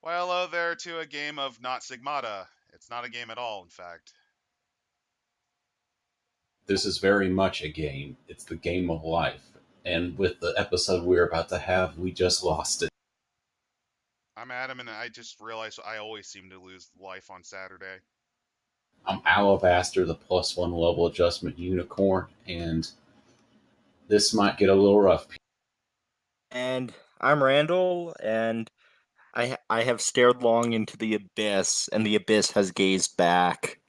Well, hello there to a game of not Sigmata. It's not a game at all, in fact. This is very much a game. It's the game of life. And with the episode we're about to have, we just lost it. I'm Adam, and I just realized I always seem to lose life on Saturday. I'm Alabaster, the +1 level adjustment unicorn, and this might get a little rough. And I'm Randall, and I have stared long into the abyss, and the abyss has gazed back.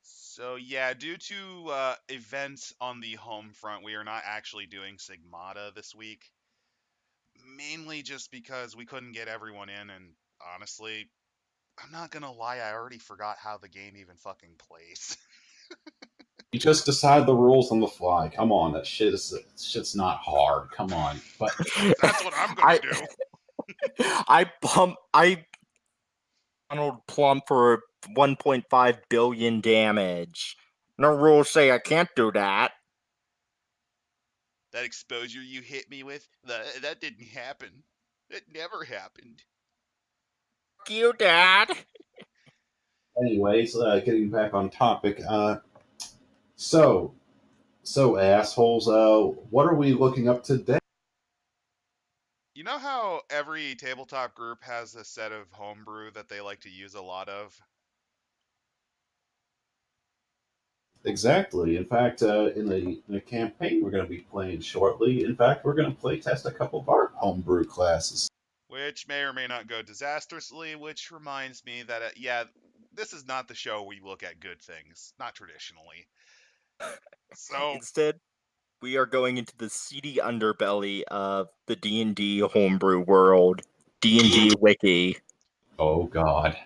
So yeah, due to events on the home front, we are not actually doing Sigmata this week. Mainly just because we couldn't get everyone in, and honestly, I'm not gonna lie, I already forgot how the game even fucking plays. You just decide the rules on the fly. Come on, that shit's not hard. Come on. But That's what I'm gonna do. I Donald Plump for 1.5 billion damage. No rules say I can't do that. That exposure you hit me with, that didn't happen. It never happened. Fuck you, Dad. anyways, getting back on topic. So assholes. What are we looking up today? You know how every tabletop group has a set of homebrew that they like to use a lot of? Exactly. In fact, in the campaign we're going to be playing shortly. In fact, we're going to play test a couple of our homebrew classes. Which may or may not go disastrously, which reminds me that, yeah, this is not the show we look at good things. Not traditionally. So, Instead, we are going into the seedy underbelly of the D&D homebrew world. DnDwiki. Oh God.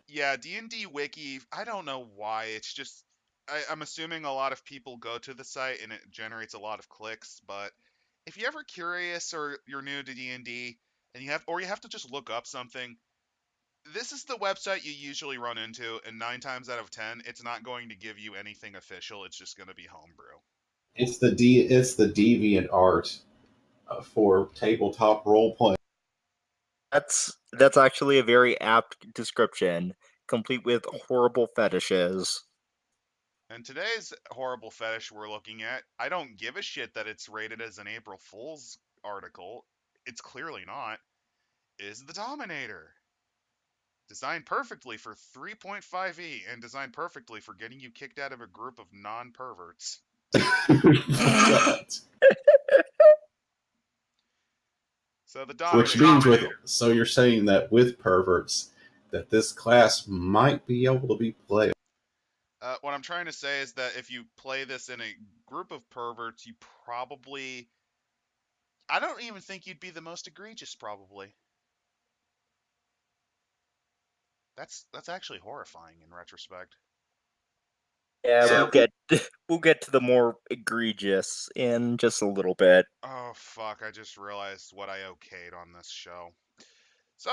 yeah, DnDwiki, I don't know why. It's just, I'm assuming a lot of people go to the site and it generates a lot of clicks, but if you're ever curious or you're new to D&D and you have to just look up something, this is the website you usually run into, and 9 times out of 10, it's not going to give you anything official. It's just going to be homebrew. It's the deviant art for tabletop role playing. That's actually a very apt description, complete with horrible fetishes. And today's horrible fetish we're looking at, I don't give a shit that it's rated as an April Fool's article. It's clearly not. Is the Dominator. Designed perfectly for 3.5e and designed perfectly for getting you kicked out of a group of non-perverts. So the Dominator. Which means so you're saying that with perverts, that this class might be able to be played. What I'm trying to say is that if you play this in a group of perverts, you probably... I don't even think you'd be the most egregious, probably. That's actually horrifying in retrospect. Yeah, we'll get to the more egregious in just a little bit. Oh, fuck, I just realized what I okayed on this show. So,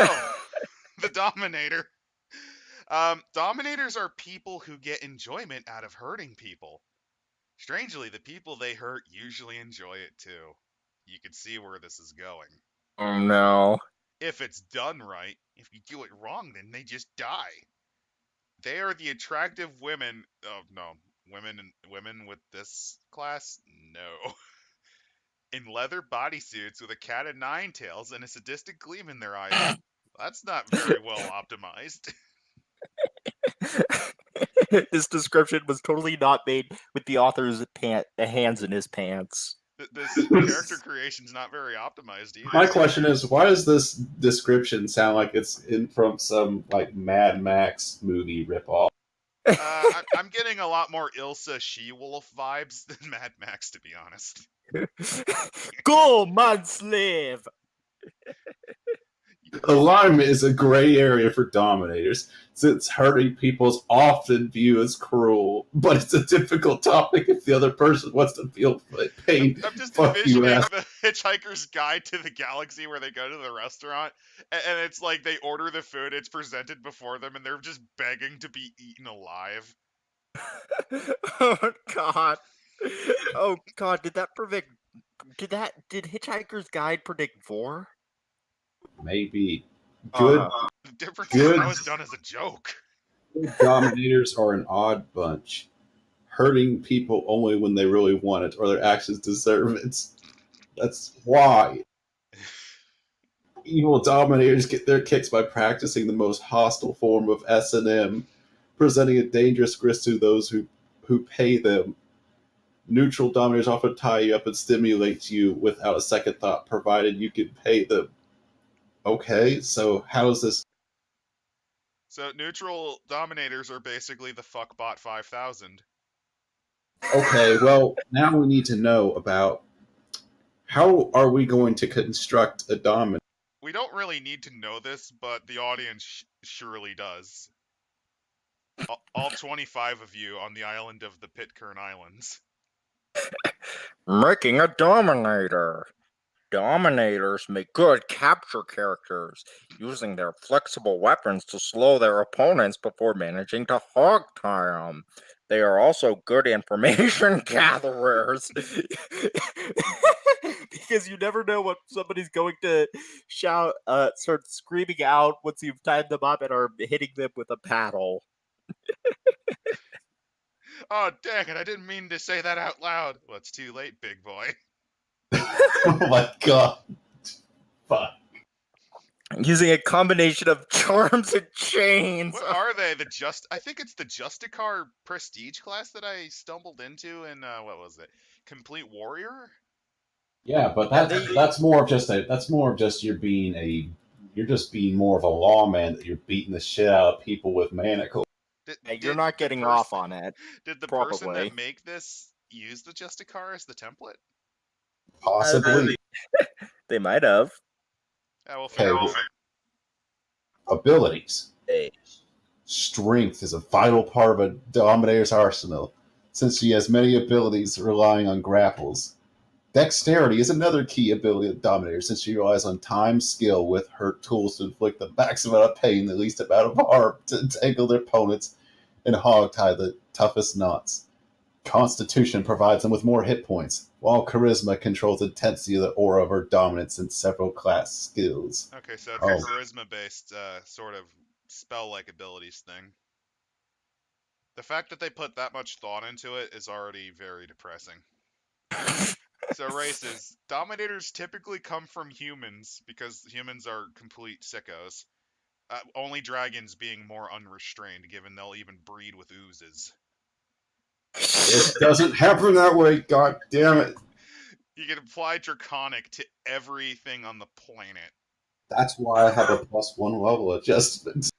the Dominator. Dominators are people who get enjoyment out of hurting people. Strangely, the people they hurt usually enjoy it too. You can see where this is going. Oh no. If it's done right, if you do it wrong, then they just die. They are the attractive women. Oh no, women with this class, no. In leather bodysuits with a cat of nine tails and a sadistic gleam in their eyes. That's not very well optimized. This description was totally not made with the author's hands in his pants. This character creation's not very optimized either. My question is, why does this description sound like it's from some like Mad Max movie ripoff? I'm getting a lot more Ilsa She-Wolf vibes than Mad Max, to be honest. Go, manslave! Alignment is a gray area for dominators, since hurting people is often viewed as cruel, but it's a difficult topic if the other person wants to feel pain. I'm just Fuck you, envisioning ass. the Hitchhiker's Guide to the Galaxy where they go to the restaurant, and it's like they order the food, it's presented before them, and they're just begging to be eaten alive. Oh god. Oh god, did Hitchhiker's Guide predict war? Maybe good The difference is good that was done as a joke. dominators are an odd bunch, hurting people only when they really want it or their actions deserve it. That's why evil dominators get their kicks by practicing the most hostile form of S&M, presenting a dangerous risk to those who pay them. Neutral dominators often tie you up and stimulate you without a second thought, provided you can pay them. Okay, so how does this? So neutral dominators are basically the fuckbot 5000. Okay, well, now we need to know about how are we going to construct a dominator? We don't really need to know this, but the audience surely does. All 25 of you on the island of the Pitcairn Islands. Making a Dominator. Dominators make good capture characters, using their flexible weapons to slow their opponents before managing to hog-tie them. They are also good information gatherers. Because you never know what somebody's going to shout, start screaming out once you've tied them up and are hitting them with a paddle. Oh, dang it, I didn't mean to say that out loud. Well, it's too late, big boy. Oh my god. Fuck. Using a combination of charms and chains. What are they? I think it's the Justicar prestige class that I stumbled into in what was it? Complete Warrior? Yeah, but that's more of just you're just being more of a lawman that you're beating the shit out of people with manacles. You're not getting off on it. Did the person Probably. that make this use the Justicar as the template? Possibly. They might have. Yeah, we'll Okay, figure it out. abilities. Hey. Strength is a vital part of a Dominator's arsenal, since she has many abilities relying on grapples. Dexterity is another key ability of Dominator, since she relies on time skill with her tools to inflict the maximum amount of pain, the least amount of harm, to entangle their opponents and hogtie the toughest knots. Constitution provides them with more hit points, while Charisma controls the intensity of the aura of her dominance in several class skills. Okay, so it's a charisma-based sort of spell-like abilities thing. The fact that they put that much thought into it is already very depressing. So races. Dominators typically come from humans, because humans are complete sickos. Only dragons being more unrestrained, given they'll even breed with oozes. It doesn't happen that way, god damn it. You can apply Draconic to everything on the planet. That's why I have a +1 level adjustment.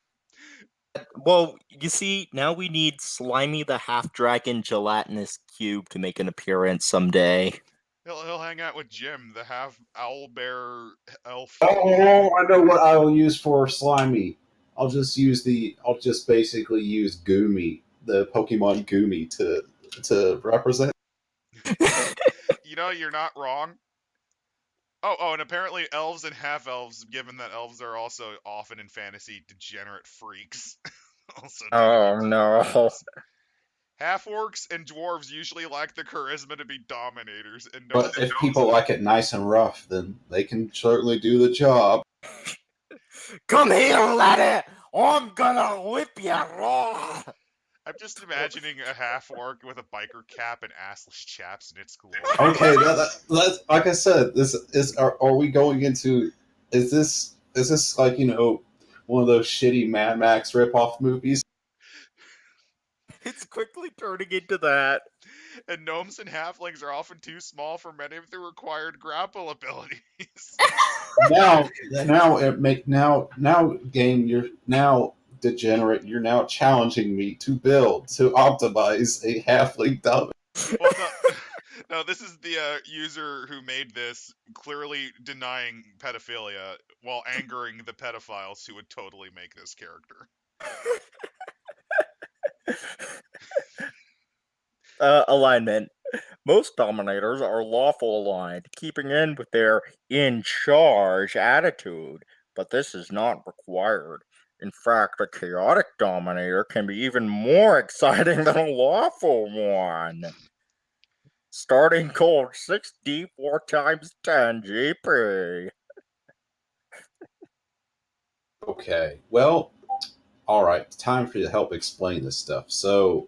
Well, you see, now we need Slimy the Half-Dragon Gelatinous Cube to make an appearance someday. He'll hang out with Jim, the half owl bear elf. Oh, I know what I will use for Slimy. I'll just basically use Goomy, the Pokemon Goomy, to represent. You know, you're not wrong. Oh, and apparently elves and half-elves, given that elves are also often in fantasy degenerate freaks. Also Oh no. Half-orcs and dwarves usually lack the charisma to be dominators, and But if people like it nice and rough, then they can certainly do the job. Come here, laddie! I'm gonna whip ya raw! I'm just imagining a half-orc with a biker cap and assless chaps in its glory. Okay, that's like I said. This is are we going into? Is this like one of those shitty Mad Max ripoff movies? It's quickly turning into that. And gnomes and halflings are often too small for many of the required grapple abilities. Now game, you're now degenerate. You're now challenging me to optimize a halfling dominant. Well, no, this is the user who made this clearly denying pedophilia while angering the pedophiles who would totally make this character. Alignment. Most dominators are lawful aligned, keeping in with their in charge attitude, but this is not required. In fact, a chaotic dominator can be even more exciting than a lawful one. Starting cold 6D 4 times 10 GP. Okay. Well, all right. Time for you to help explain this stuff. So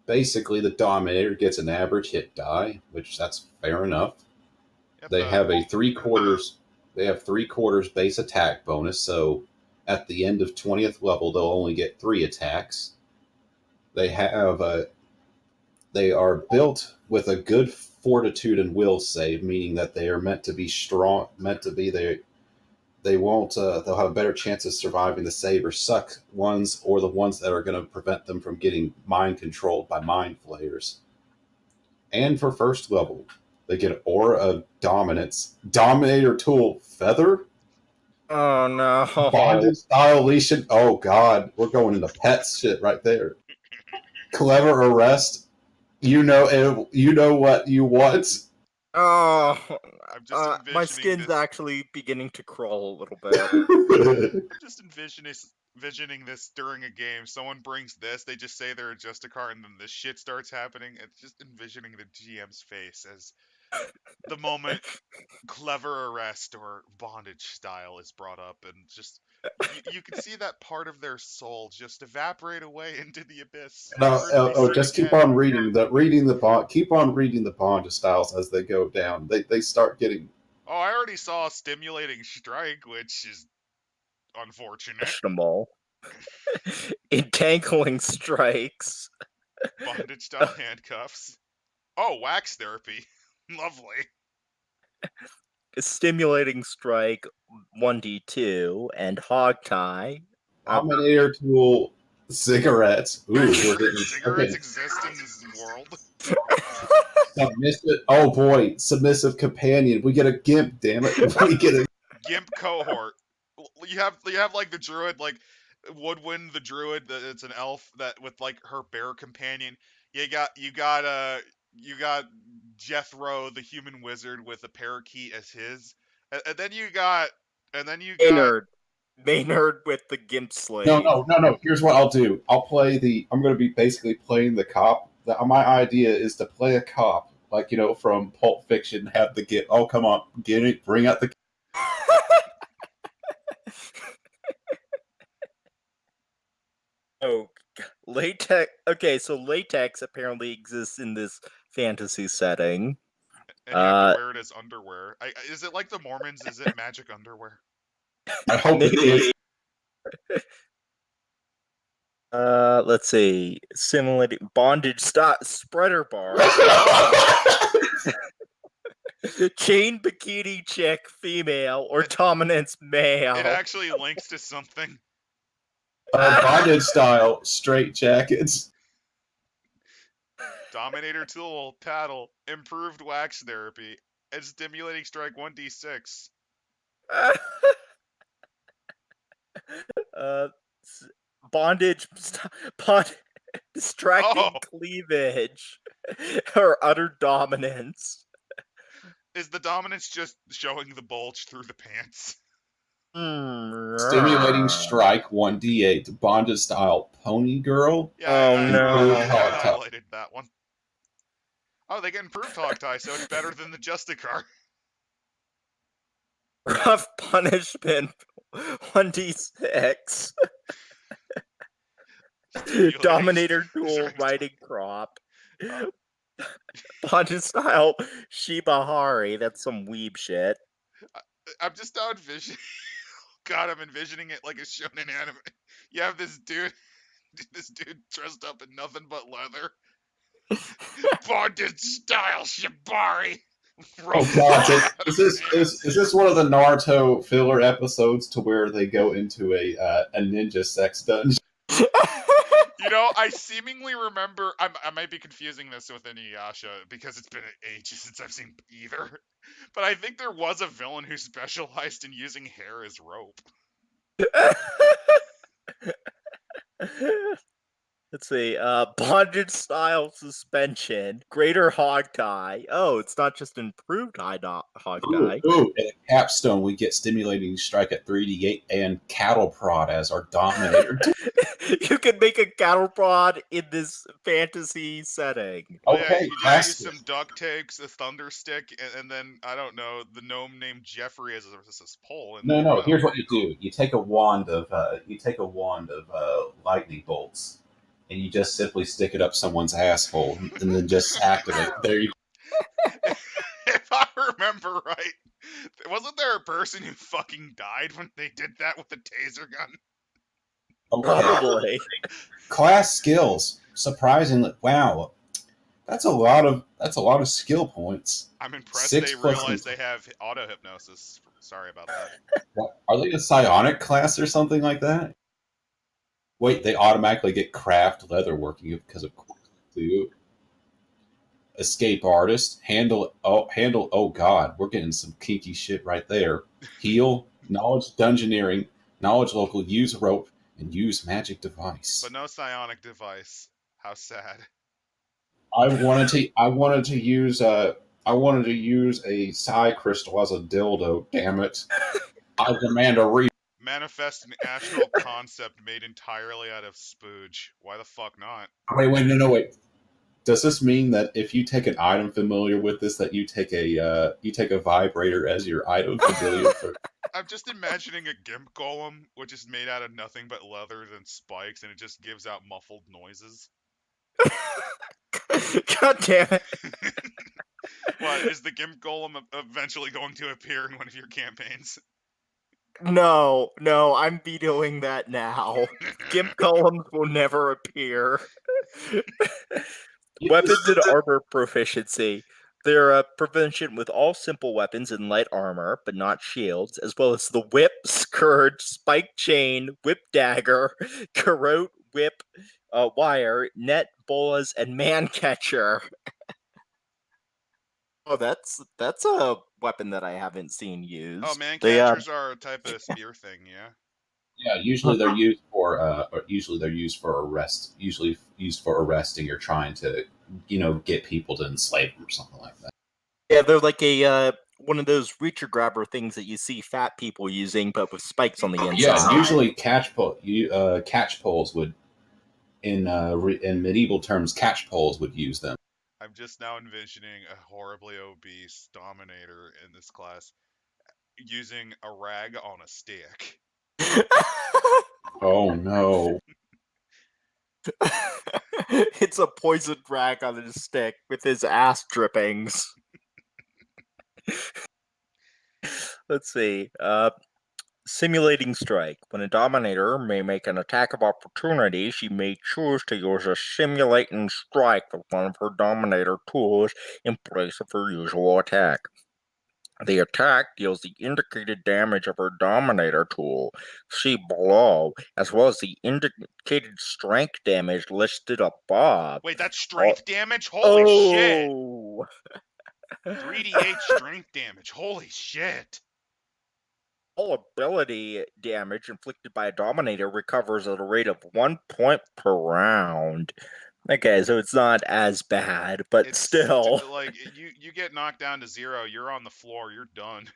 basically, the Dominator gets an average hit die, which that's fair enough. Yep. They have a 3/4. They have 3/4 base attack bonus. So at the end of 20th level, they'll only get 3 attacks. They have a. They are built with a good fortitude and will save, meaning that they are meant to be strong. Meant to be they won't they'll have a better chance of surviving the save or suck ones or the ones that are going to prevent them from getting mind controlled by mind flayers. And for first level, they get Aura of Dominance, Dominator Tool Feather, Oh no. Bondage Style Leash. Oh god, we're going into pet shit right there. Clever Arrest. You know what you want. Oh, I'm just my envisioning skin's this. actually beginning to crawl a little bit. I'm just envisioning this during a game. Someone brings this, they just say they're a Justicar, and then this shit starts happening. It's just envisioning the GM's face as the moment clever arrest or bondage style is brought up, and just you can see that part of their soul just evaporate away into the abyss, No, never to be seen just keep again. on reading the bond. Keep on reading the bond styles as they go down. They start getting. Oh, I already saw stimulating strike, which is unfortunate. Questionable. Entangling strikes. Bondage style handcuffs. Oh, wax therapy. Lovely. Stimulating strike 1d2 and hog tie. Dominator Tool cigarettes. Ooh, we're getting Cigarettes okay. exist in this world. Submissive. Oh boy, submissive companion. We get a gimp. Damn it, we get a. Gimp cohort. You have like the druid, like Woodwind the druid. It's an elf that with like her bear companion. You got Jethro the human wizard with a parakeet as his, and then you got Maynard with the gimp No, slave. no, no, no. Here's what I'll do. I'll play the. I'm going to be basically playing the cop. My idea is to play a cop, like from Pulp Fiction. Have the get. Oh, come on, get it. Bring out the. Oh, latex. Okay, so latex apparently exists in this fantasy setting. and you have to wear it as underwear. Is it like the Mormons? Is it magic underwear? I hope it Maybe. is. Let's see. Simulating bondage spreader bar. Chain bikini chick female or dominance male. It actually links to something. Bondage style straight jackets. Dominator tool, paddle, improved wax therapy, and stimulating strike 1d6. Bondage, distracting cleavage, or utter dominance. Is the dominance just showing the bulge through the pants? Stimulating strike 1d8. Bondage style pony girl. Yeah, Oh no! I highlighted that one. Oh, they get improved hog tie, so it's better than the Justicar. Rough punishment 1d6. Dominator dual riding crop. Bondage style Shibahari. That's some weeb shit. I'm just now envisioning. God, I'm envisioning it like a shonen anime. You have this dude dressed up in nothing but leather. Bondage style Shibari. Oh god, is this one of the Naruto filler episodes to where they go into a ninja sex dungeon? I seemingly remember. I might be confusing this with Inuyasha because it's been ages since I've seen either. But I think there was a villain who specialized in using hair as rope. Let's see. Bondage style suspension, greater hog tie. Oh, it's not just improved hog tie. Ooh. And a capstone, we get stimulating strike at 3d8 and cattle prod as our dominator. You can make a cattle prod in this fantasy setting. Well, yeah, Okay, you just use classic. some duct tapes, a thunder stick, and then I don't know, the gnome named Jeffrey as this pole, and there you No. go. Here's what you do: you take a wand of lightning bolts, and you just simply stick it up someone's asshole, and then just activate. There you If I remember right, wasn't there a person who fucking died when they did that with a taser gun? go. Okay. Probably. Class skills. Surprisingly, wow, that's a lot of skill points. I'm impressed Six they plus. realize they have auto hypnosis. Sorry about that. What, are they a psionic class or something like that? Wait, they automatically get craft leatherworking because of course they do. Escape artist, handle. Oh God, we're getting some kinky shit right there. Heal, knowledge dungeoneering, knowledge local, use rope, and use magic device. But no psionic device. How sad. I wanted to use a psi crystal as a dildo. Damn it! I demand a re. Manifest an astral concept made entirely out of spooge. Why the fuck not? Wait, no, wait. Does this mean that if you take an item familiar with this, that you take a vibrator as your item familiar for? I'm just imagining a Gimp Golem, which is made out of nothing but leather and spikes, and it just gives out muffled noises. God damn it. What, is the Gimp Golem eventually going to appear in one of your campaigns? No, I'm vetoing that now. Gimp golems will never appear. Weapons and armor proficiency. They're proficient with all simple weapons and light armor, but not shields, as well as the whip, scourge, spike chain, whip dagger, garrote, whip, wire, net, bolas, and man catcher. Oh, that's a weapon that I haven't seen used. Oh, man They catchers are a type of spear thing, yeah. Yeah, usually they're used for arrest. Usually used for arresting or trying to, get people to enslave them or something like that. Yeah, they're like a one of those reacher grabber things that you see fat people using, but with spikes on the inside. Yeah, usually catch poles would in medieval terms catch poles would use them. I'm just now envisioning a horribly obese dominator in this class using a rag on a stick. Oh no! It's a poisoned rag on his stick with his ass drippings. Let's see. Simulating strike. When a dominator may make an attack of opportunity, she may choose to use a simulating strike with one of her dominator tools in place of her usual attack. The attack deals the indicated damage of her dominator tool, see below, as well as the indicated strength damage listed above. Wait, that's strength damage? Holy shit! Oh! 3d8 strength damage. Holy shit! All ability damage inflicted by a dominator recovers at a rate of 1 point per round. Okay, so it's not as bad, but It's still. like you get knocked down to 0, you're on the floor, you're done.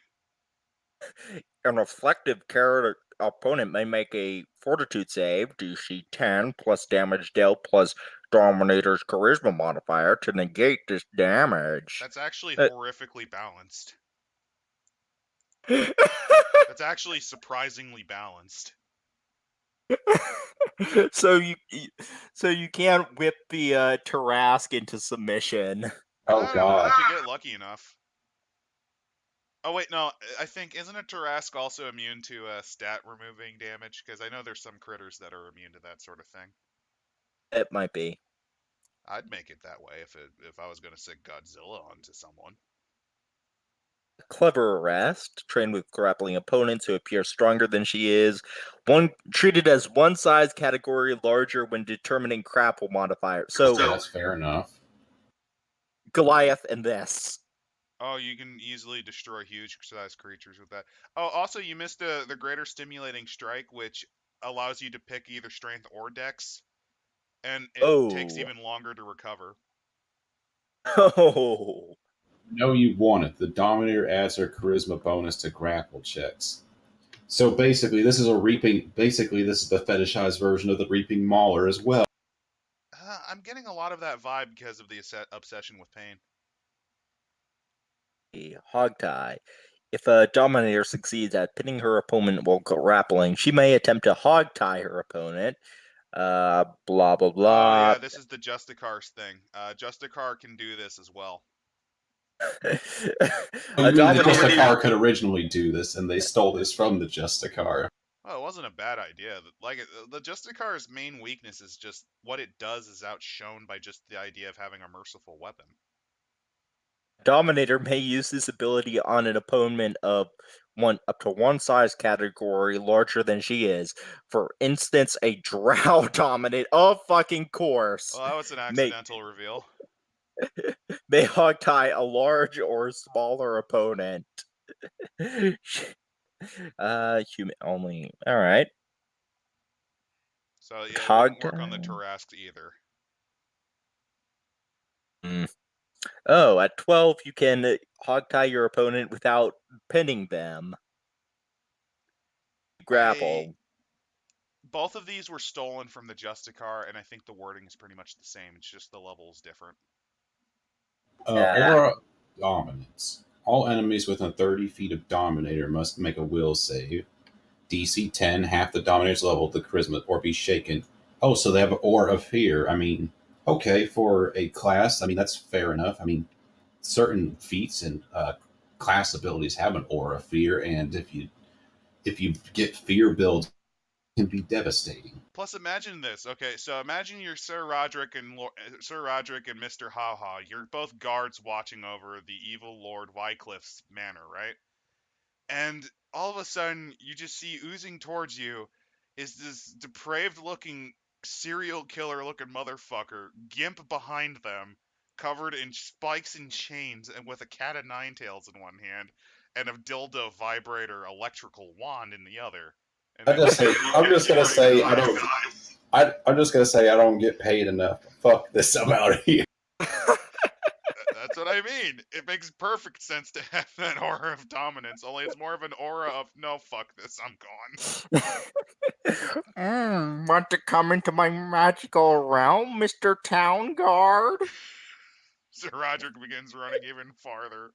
An reflective character opponent may make a fortitude save, DC 10 plus damage dealt plus Dominator's charisma modifier to negate this damage. That's actually Uh, horrifically balanced. That's actually surprisingly balanced. so you can't whip the Tarask into submission. Oh God! If you get lucky enough. Oh wait, no. I think isn't a Tarask also immune to stat removing damage? Because I know there's some critters that are immune to that sort of thing. It might be. I'd make it that way if I was going to stick Godzilla onto someone. Clever arrest, trained with grappling opponents who appear stronger than she is. One treated as one size category larger when determining grapple modifier. So That's fair enough. Goliath and this. Oh, you can easily destroy huge size creatures with that. Oh, also you missed the greater stimulating strike, which allows you to pick either strength or dex. and it takes Oh. even longer to recover. Oh. No, you want it. The Dominator adds her charisma bonus to grapple checks. So basically, this is a reaping. Basically, this is the fetishized version of the reaping mauler as well. I'm getting a lot of that vibe because of the obsession with pain. Hogtie. If a Dominator succeeds at pinning her opponent while grappling, she may attempt to hogtie her opponent. Blah, blah, Oh blah. yeah, this is the Justicar's thing. Justicar can do this as well. Oh, A you mean the Dominator. Justicar could originally do this, and they stole this from the Justicar? Well, it wasn't a bad idea. Like the Justicar's main weakness is just what it does is outshone by just the idea of having a merciful weapon. Dominator may use this ability on an opponent of one up to one size category larger than she is. For instance, a Drow dominant, of fucking course, Well, that was an may accidental reveal. may hogtie a large or smaller opponent. Human only. All right. So yeah, it wouldn't work on the Hogtie. Tarrasques either. Mm. Oh, at 12, you can hogtie your opponent without pinning them. I Grapple. both of these were stolen from the Justicar, and I think the wording is pretty much the same. It's just the level is different. Aura Dominance. All enemies within 30 feet of Dominator must make a will save. DC 10, half the Dominator's level of the charisma, or be shaken. Oh, so they have an Aura of Fear. I mean, okay, for a class, I mean, that's fair enough. I mean, certain feats and class abilities have an Aura of Fear, and if you get fear builds, it can be devastating. Plus, imagine this. Okay, so imagine you're Sir Roderick and Sir Roderick and Mister Haha. You're both guards watching over the evil Lord Wycliffe's manor, right? And all of a sudden, you just see oozing towards you is this depraved-looking serial killer-looking motherfucker, Gimp behind them, covered in spikes and chains, and with a cat of nine tails in one hand, and a dildo vibrator electrical wand in the other. And I then just just say, I'm just gonna say I don't. I'm just gonna say I don't get paid enough. Fuck this. I'm out of here. That's what I mean. It makes perfect sense to have that aura of dominance, only it's more of an aura of, no, fuck this, I'm gone. Want to come into my magical realm, Mr. Town Guard? Sir Roderick begins running even farther.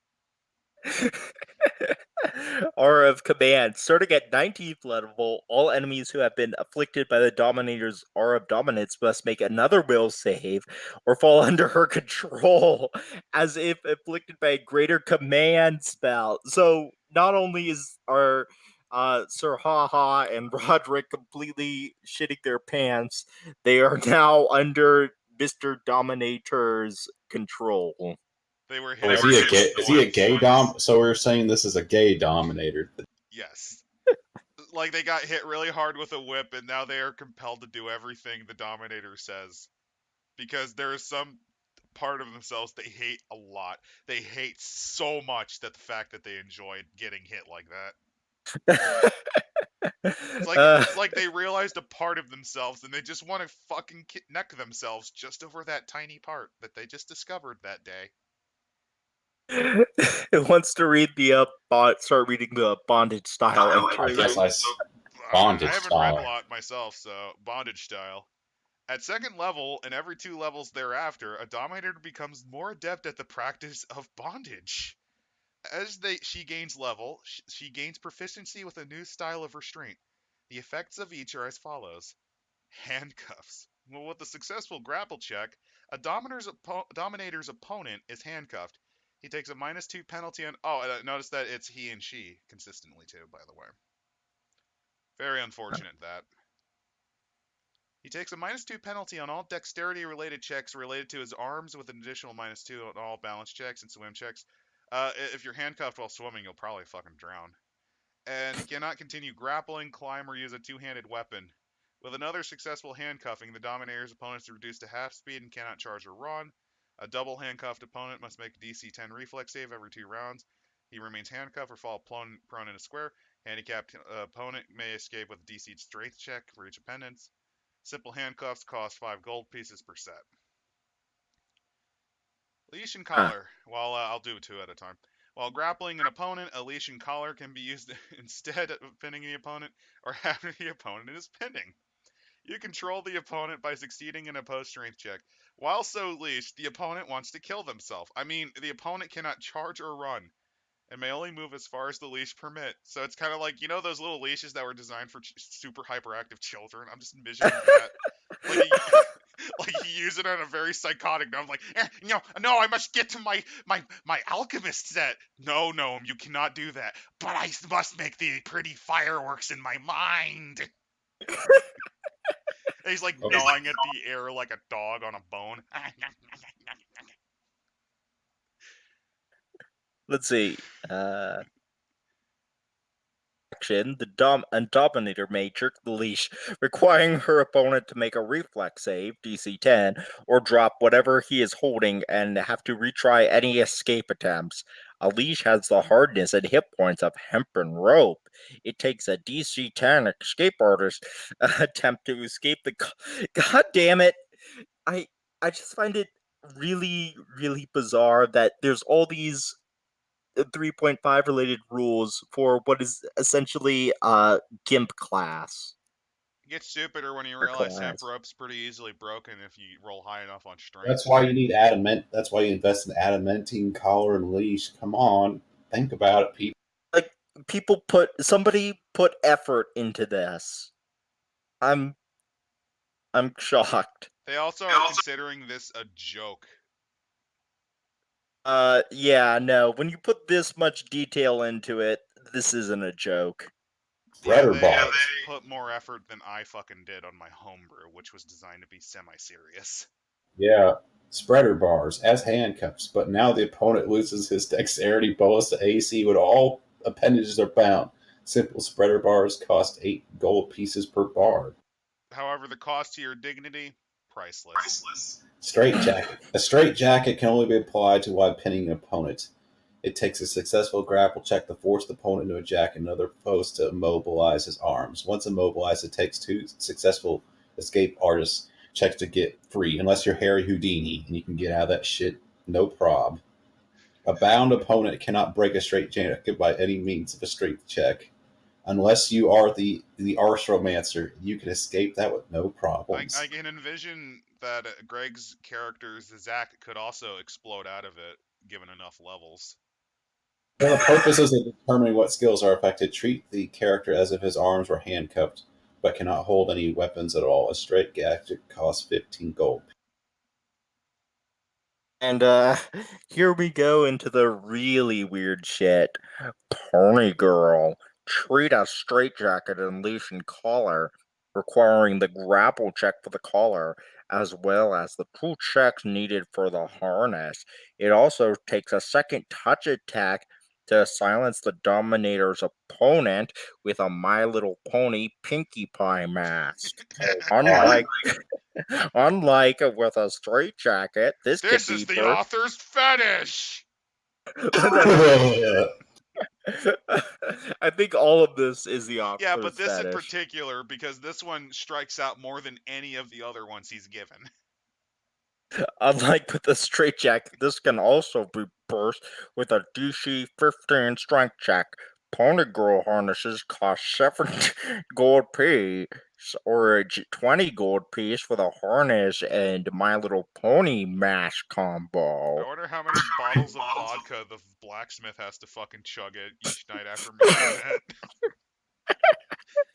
Aura of Command. Starting at 19th level, all enemies who have been afflicted by the Dominator's Aura of Dominance must make another will save or fall under her control, as if afflicted by a greater command spell. So not only is our Sir Haha and Roderick completely shitting their pants, they are now under Mr. Dominator's control. They were So hitting is him he a with gay? Is he a swords. gay dom? So we're saying this is a gay dominator. Yes. Like they got hit really hard with a whip, and now they are compelled to do everything the Dominator says. Because there is some part of themselves they hate a lot. They hate so much that the fact that they enjoyed getting hit like that. It's like they realized a part of themselves and they just want to fucking neck themselves just over that tiny part that they just discovered that day. It wants to read the start reading the bondage style I entry. guess I bondage haven't read a style. lot myself, so bondage style. At second level, and every 2 levels thereafter, a Dominator becomes more adept at the practice of bondage. As she gains level, she gains proficiency with a new style of restraint. The effects of each are as follows. Handcuffs. Well, with a successful grapple check, a Dominator's opponent is handcuffed. He takes a -2 penalty on. Oh, notice that it's he and she consistently too, by the way. Very unfortunate that. He takes a -2 penalty on all dexterity related checks related to his arms, with an additional -2 on all balance checks and swim checks. If you're handcuffed while swimming, you'll probably fucking drown. And he cannot continue grappling, climb, or use a two-handed weapon. With another successful handcuffing, the Dominator's opponent is reduced to half speed and cannot charge or run. A double handcuffed opponent must make a DC 10 reflex save every 2 rounds. He remains handcuffed or fall prone in a square. Handicapped opponent may escape with a DC strength check for each opponent. Simple handcuffs cost 5 gold pieces per set. Leash and Huh. collar. Well, I'll do 2 at a time. While grappling an opponent, a leash and collar can be used instead of pinning the opponent or having the opponent is pinning. You control the opponent by succeeding in a opposed strength check. While so leashed, the opponent wants to kill themselves. I mean, the opponent cannot charge or run and may only move as far as the leash permit. So it's kind of like, you know, those little leashes that were designed for super hyperactive children. I'm just envisioning that. Like like you use it on a very psychotic note. I'm like, no, I must get to my alchemist set. No, you cannot do that. But I must make the pretty fireworks in my mind. And he's like gnawing at the air like a dog on a bone. Let's see. The Dominator may jerk the leash, requiring her opponent to make a reflex save, DC 10, or drop whatever he is holding and have to retry any escape attempts. A leash has the hardness and hit points of hempen rope. It takes a DC 10 escape artist attempt to escape the. God damn it! I I just find it really, really bizarre that there's all these 3.5 related rules for what is essentially Gimp class. It gets stupider when you Or realize hemp class. rope's pretty easily broken if you roll high enough on strength. That's why you need adamant. That's why you invest in adamantine collar and leash. Come on, think about it, people. Like somebody put effort into this. I'm shocked. They also are considering this a joke. Yeah, no. When you put this much detail into it, this isn't a joke. Yeah, Spreader they bars. put more effort than I fucking did on my homebrew, which was designed to be semi-serious. Yeah, spreader bars as handcuffs, but now the opponent loses his dexterity bonus to AC when all appendages are bound. Simple spreader bars cost 8 gold pieces per bar. However, the cost to your dignity, priceless. Straight jacket. A straight jacket can only be applied to while pinning an opponent. It takes a successful grapple check to force the opponent into a jacket and another post to immobilize his arms. Once immobilized, it takes 2 successful escape artists checks to get free, unless you're Harry Houdini and you can get out of that shit no prob. A bound opponent cannot break a straight jacket by any means of a strength check. Unless you are the Arthromancer, you can escape that with no problems. I can envision that Greg's character, Zach, could also explode out of it, given enough levels. For the purposes of determining what skills are affected, treat the character as if his arms were handcuffed, but cannot hold any weapons at all. A straight gadget costs 15 gold. And here we go into the really weird shit. Pony girl. Treat a straitjacket and leash and collar, requiring the grapple check for the collar, as well as the 2 checks needed for the harness. It also takes a second touch attack to silence the Dominator's opponent with a My Little Pony Pinkie Pie mask. Unlike Unlike with a straitjacket, this could This is be the author's fetish! I think all of this is the Yeah, but author's this in fetish. particular, because this one strikes out more than any of the other ones he's given. Unlike with the straitjacket, this can also be burst with a DC 15 strength check. Pony Girl harnesses cost 7 gold piece or 20 gold piece for the harness and My Little Pony mask combo. I wonder how many bottles of vodka the blacksmith has to fucking chug it each night after making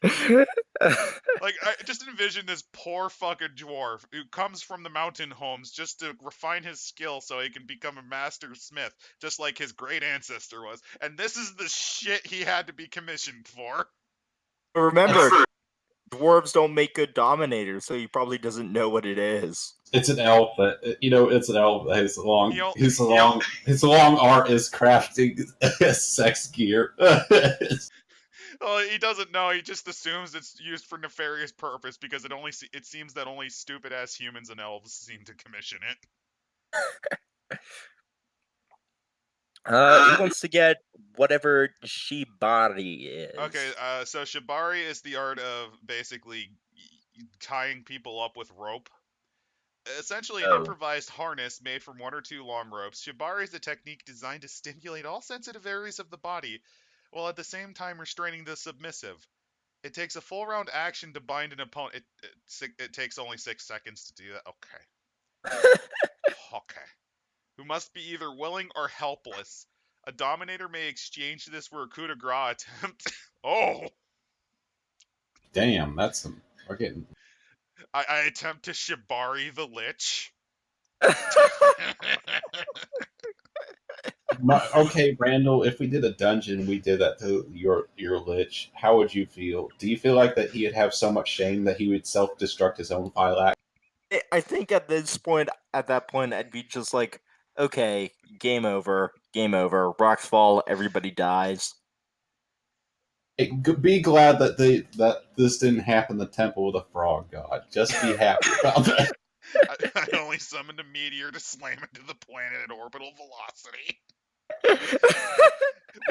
that. Like, I just envision this poor fucking dwarf who comes from the mountain homes just to refine his skill so he can become a master smith, just like his great ancestor was. And this is the shit he had to be commissioned for. Remember, dwarves don't make good dominators, so he probably doesn't know what it is. It's an elf that it's an elf that his He long art is crafting sex gear. Well, he doesn't know. He just assumes it's used for nefarious purpose because it seems that only stupid ass humans and elves seem to commission it. He wants to get whatever Shibari is. Okay, so Shibari is the art of basically tying people up with rope. Essentially, an Oh. improvised harness made from 1 or 2 long ropes, shibari is a technique designed to stimulate all sensitive areas of the body, while at the same time restraining the submissive. It takes a full round action to bind an opponent. It takes only 6 seconds to do that. Okay. Okay. Who must be either willing or helpless. A dominator may exchange this for a coup de grace attempt. Oh! Damn, that's some. We're getting. I attempt to shibari the lich. Okay, Randall. If we did a dungeon, we did that to your lich. How would you feel? Do you feel like that he'd have so much shame that he would self destruct his own file act? I think at that point, I'd be just like, okay, game over, rocks fall, everybody dies. Be glad that this didn't happen in the Temple of the Frog God. Just be happy about that. I only summoned a meteor to slam into the planet at orbital velocity.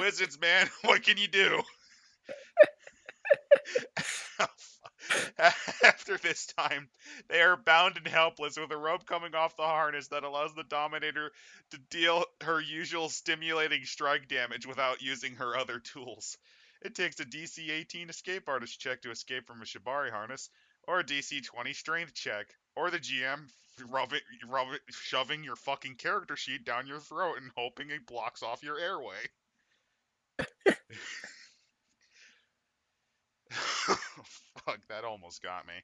Wizards, man, what can you do? After this time, they are bound and helpless with a rope coming off the harness that allows the Dominator to deal her usual stimulating strike damage without using her other tools. It takes a DC 18 escape artist check to escape from a Shibari harness, or a DC 20 strength check, or the GM shoving your fucking character sheet down your throat and hoping it blocks off your airway. Fuck, that almost got me.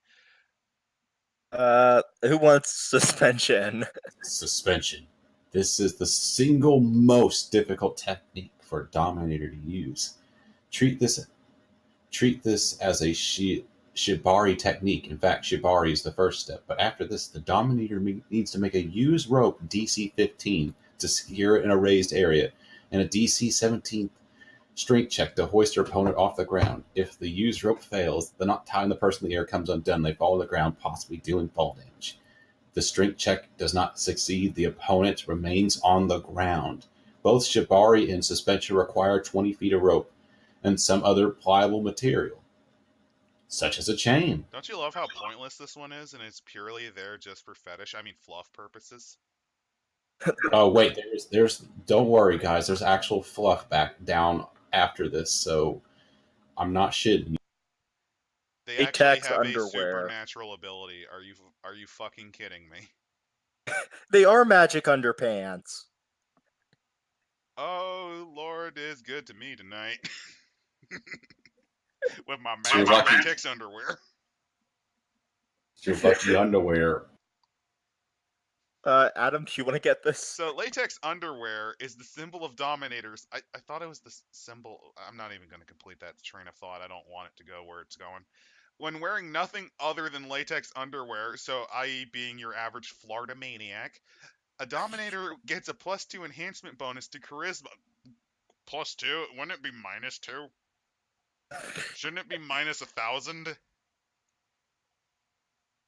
Who wants suspension? Suspension. This is the single most difficult technique for a Dominator to use. Treat this as a Shibari technique. In fact, Shibari is the first step. But after this, the Dominator needs to make a use rope DC 15 to secure it in a raised area, and a DC 17 strength check to hoist your opponent off the ground. If the used rope fails, the knot tying the person in the air comes undone. They fall to the ground, possibly dealing fall damage. If the strength check does not succeed, the opponent remains on the ground. Both Shibari and suspension require 20 feet of rope and some other pliable material, such as a chain. Don't you love how pointless this one is and it's purely there just for fluff purposes? Oh wait, there's don't worry guys, there's actual fluff back down after this, so I'm not shitting. They actually Latex have a underwear. supernatural ability. Are you fucking kidding me? They are magic underpants. Oh, Lord is good to me tonight. With my It's your magic lucky, latex underwear. it's your lucky underwear. Adam, do you want to get this? So latex underwear is the symbol of dominators. I thought it was the symbol. I'm not even going to complete that train of thought. I don't want it to go where it's going. When wearing nothing other than latex underwear, so i.e. being your average Florida maniac, a dominator gets a +2 enhancement bonus to charisma. +2? Wouldn't it be -2? Shouldn't it be -1,000?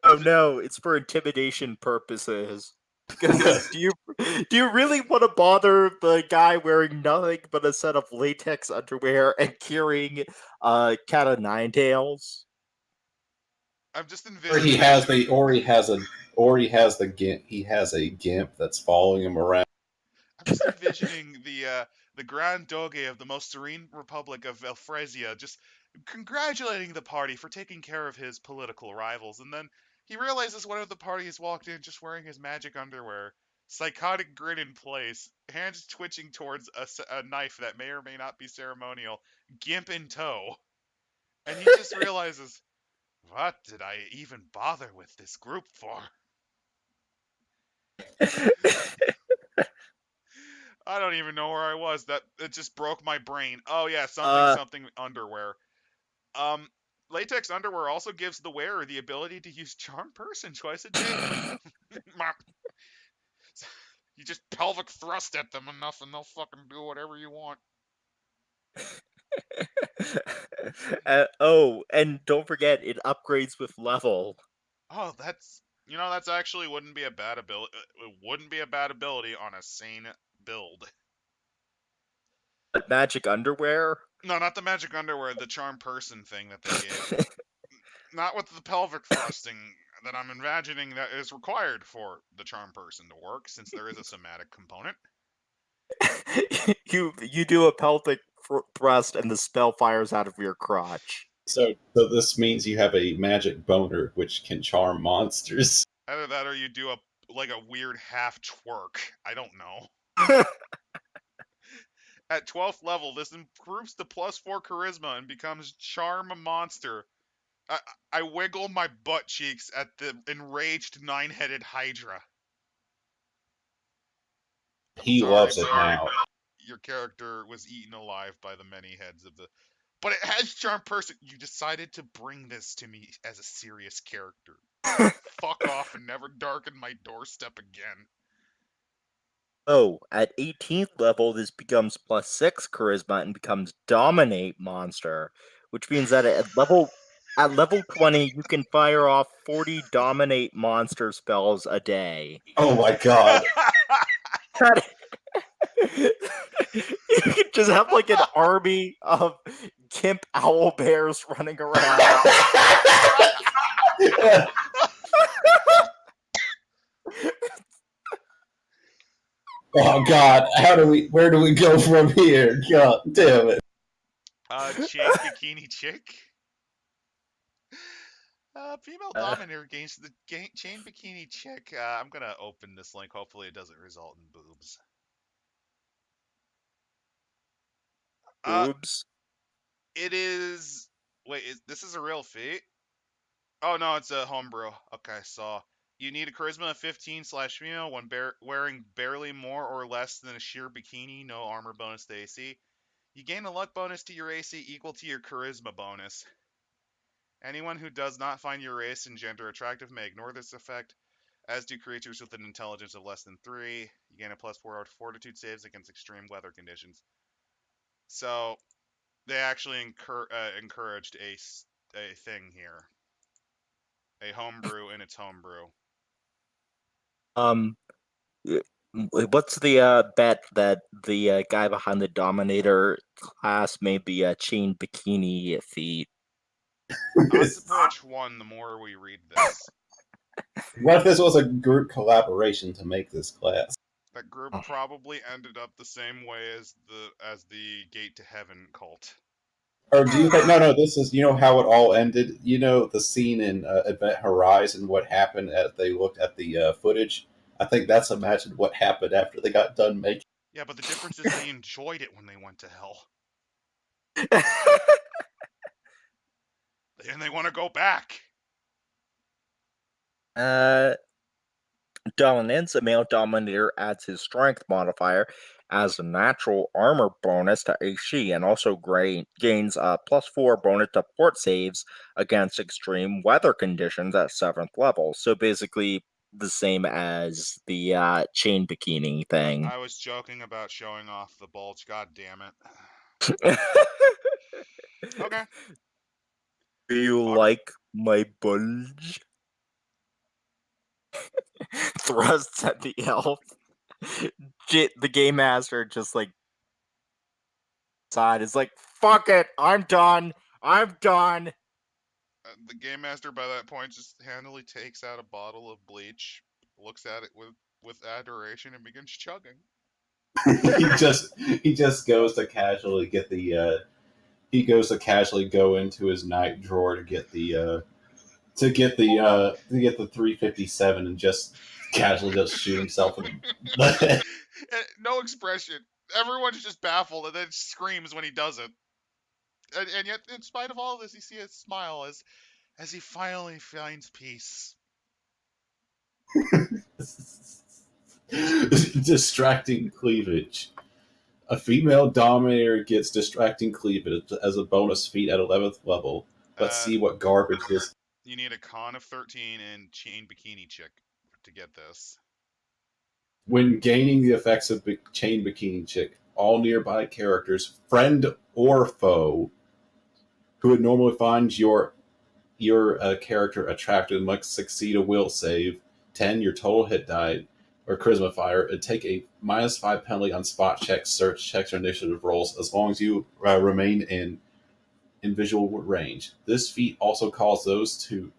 Oh no, it's for intimidation purposes. Because do you really want to bother the guy wearing nothing but a set of latex underwear and carrying cat o' nine tails? I'm just Or envisioning. he has the gimp. He has a gimp that's following him around. I'm just envisioning the Grand Doge of the most serene republic of Elfresia just congratulating the party for taking care of his political rivals, and then he realizes one of the party has walked in just wearing his magic underwear, psychotic grin in place, hands twitching towards a knife that may or may not be ceremonial, gimp in tow, and he just realizes, what did I even bother with this group for? I don't even know where I was. That it just broke my brain. Oh yeah, something underwear. Um, latex underwear also gives the wearer the ability to use charm person twice a day. You just pelvic thrust at them enough, and they'll fucking do whatever you want. Oh, and don't forget, it upgrades with level. Oh, that's actually wouldn't be a bad ability. It wouldn't be a bad ability on a sane build. Magic underwear? No, not the magic underwear. The charm person thing that they gave. not with the pelvic thrusting that I'm imagining that is required for the charm person to work, since there is a somatic component. You do a pelvic thrust and the spell fires out of your crotch. So this means you have a magic boner which can charm monsters. Either that or you do a weird half twerk. I don't know. At 12th level, this improves to +4 charisma and becomes Charm Monster. I wiggle my butt cheeks at the enraged 9-headed Hydra. He loves it now. Your character was eaten alive by the many heads of the... But it has Charm Person. You decided to bring this to me as a serious character. Fuck off and never darken my doorstep again. Oh, at 18th level, this becomes +6 charisma and becomes Dominate Monster, which means that at level 20, you can fire off 40 Dominate Monster spells a day. Oh my god. You could just have like an army of Gimp owl bears running around. Oh god, where do we go from here? God damn it. Chain Bikini Chick. Female Dominator gains the Chain Bikini Chick. I'm gonna open this link. Hopefully it doesn't result in boobs. Boobs? It is... Wait, this is a real feat? Oh, no, it's a homebrew. Okay, so... You need a charisma of 15/female when wearing barely more or less than a sheer bikini, no armor bonus to AC. You gain a luck bonus to your AC equal to your charisma bonus. Anyone who does not find your race and gender attractive may ignore this effect, as do creatures with an intelligence of less than 3. You gain a +4 fortitude saves against extreme weather conditions. So, they actually encouraged a thing here. A homebrew in its homebrew. What's the bet that the guy behind the Dominator class made the chain bikini feat? Odds approach 1 the more we read this. What if this was a group collaboration to make this class? That group probably ended up the same way as the Gate to Heaven cult. Or do you think... No, this is... You know how it all ended? You know the scene in Event Horizon, what happened as they looked at the footage? I think that's imagined what happened after they got done making... Yeah, but the difference is they enjoyed it when they went to hell. And they want to go back. Dominance, a male Dominator adds his strength modifier as a natural armor bonus to AC and also gains a +4 bonus to port saves against extreme weather conditions at 7th level. So basically the same as the chain bikini thing. I was joking about showing off the bulge. God damn it. Okay. Do you like my bulge? Thrusts at the elf. The game master just like side is like, fuck it, I'm done. The game master by that point just handily takes out a bottle of bleach, looks at it with adoration, and begins chugging. he just goes to casually get the he goes to casually go into his night drawer to get the 357 and just casually just shoot himself in the No expression. Everyone's just baffled and then screams when he does it. And yet, in spite of all this, you see a smile as he finally finds peace. Distracting cleavage. A female Dominator gets distracting cleavage as a bonus feat at 11th level. Let's see what garbage this... You need a con of 13 and Chain Bikini Chick to get this. When gaining the effects of Chain Bikini Chick, all nearby characters, friend or foe, who would normally find your character attractive must succeed a will save, 10 your total hit die, or charisma fire, and take a -5 penalty on spot checks, search checks, or initiative rolls as long as you remain in in visual range. This feat also calls those who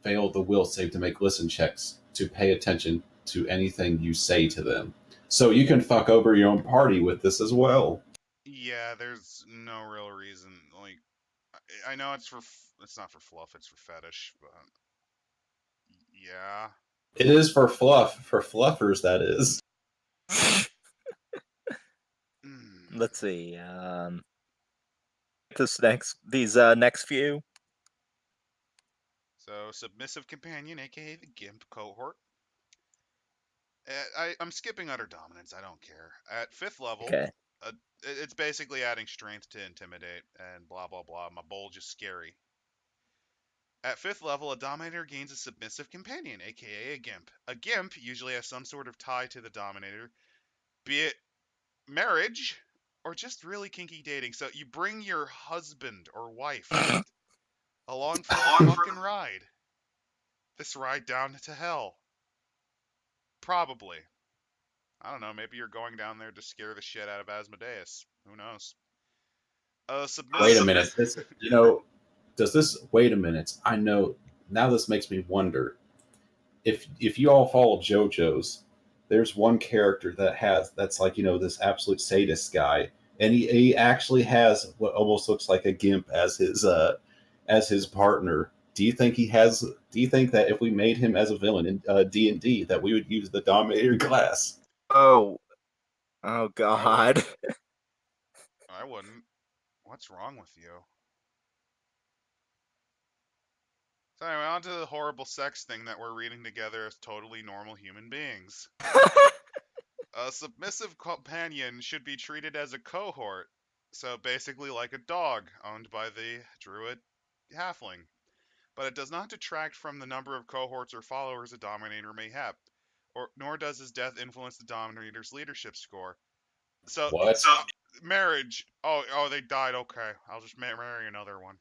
fail the will save to make listen checks to pay attention to anything you say to them. So you can fuck over your own party with this as well. Yeah, there's no real reason. Like, I know it's not for fluff, it's for fetish, but yeah. It is for fluff, for fluffers, that is. Mm. Let's see. These next few. So, Submissive Companion, aka the Gimp cohort. I'm skipping utter dominance. I don't care. At 5th level, Okay. it's basically adding strength to intimidate and blah blah blah. My bulge is scary. At 5th level, a Dominator gains a Submissive Companion, aka a Gimp. A Gimp usually has some sort of tie to the Dominator, be it marriage or just really kinky dating. So you bring your husband or wife along for the fucking ride. This ride down to hell. Probably. I don't know, maybe you're going down there to scare the shit out of Asmodeus. Who knows? Wait a Submissive. minute. Does this? Wait a minute. I know. Now this makes me wonder. If you all follow JoJo's, there's one character that's like this absolute sadist guy, and he actually has what almost looks like a gimp as his partner. Do you think that if we made him as a villain in D&D, that we would use the Dominator class? Oh. Oh I God. wouldn't. I wouldn't. What's wrong with you? So anyway, on to the horrible sex thing that we're reading together as totally normal human beings. A submissive companion should be treated as a cohort, so basically like a dog owned by the druid halfling. But it does not detract from the number of cohorts or followers a dominator may have, or nor does his death influence the dominator's leadership score. So, What? marriage. Oh, they died. Okay, I'll just marry another one.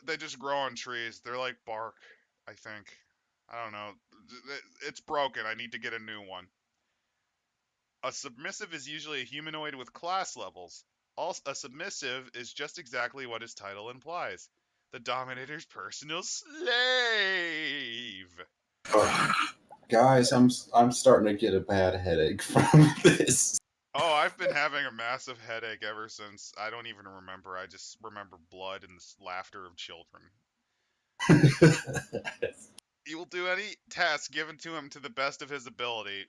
They just grow on trees. They're like bark, I think. I don't know. It's broken. I need to get a new one. A submissive is usually a humanoid with class levels. Also, a submissive is just exactly what his title implies: the dominator's personal slave. Ugh. Guys, I'm starting to get a bad headache from this. Oh, I've been having a massive headache ever since. I don't even remember. I just remember blood and the laughter of children. He will do any task given to him to the best of his ability.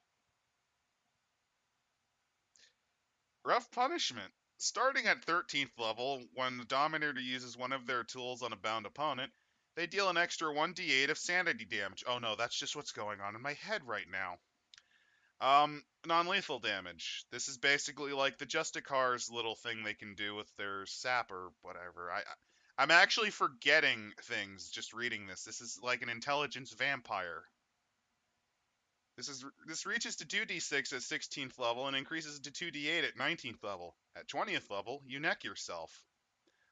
Rough punishment. Starting at 13th level, when the Dominator uses one of their tools on a bound opponent, they deal an extra 1d8 of sanity damage. Oh no, that's just what's going on in my head right now. Non-lethal damage. This is basically like the Justicar's little thing they can do with their sap or whatever. I'm actually forgetting things just reading this. This is like an intelligence vampire. This reaches to 2d6 at 16th level and increases to 2d8 at 19th level. At 20th level, you neck yourself.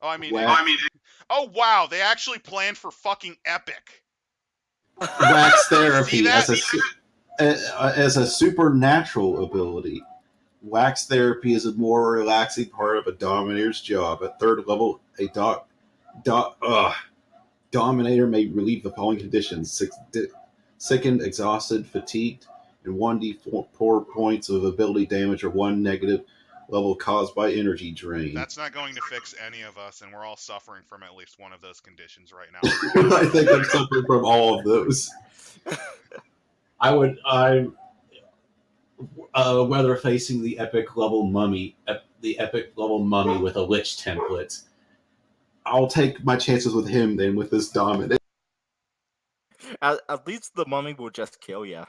Oh, I mean, oh wow, they actually planned for fucking epic. Wax See therapy that? as a supernatural ability. Wax therapy is a more relaxing part of a dominator's job. At third level, a dominator may relieve the following conditions: sickened, exhausted, fatigued, and 1d4 points of ability damage or one negative level caused by energy drain. That's not going to fix any of us, and we're all suffering from at least one of those conditions right now. I think I'm suffering from all of those. I'm whether facing the epic level mummy with a lich template. I'll take my chances with him than with this dominant. At least the mummy will just kill you.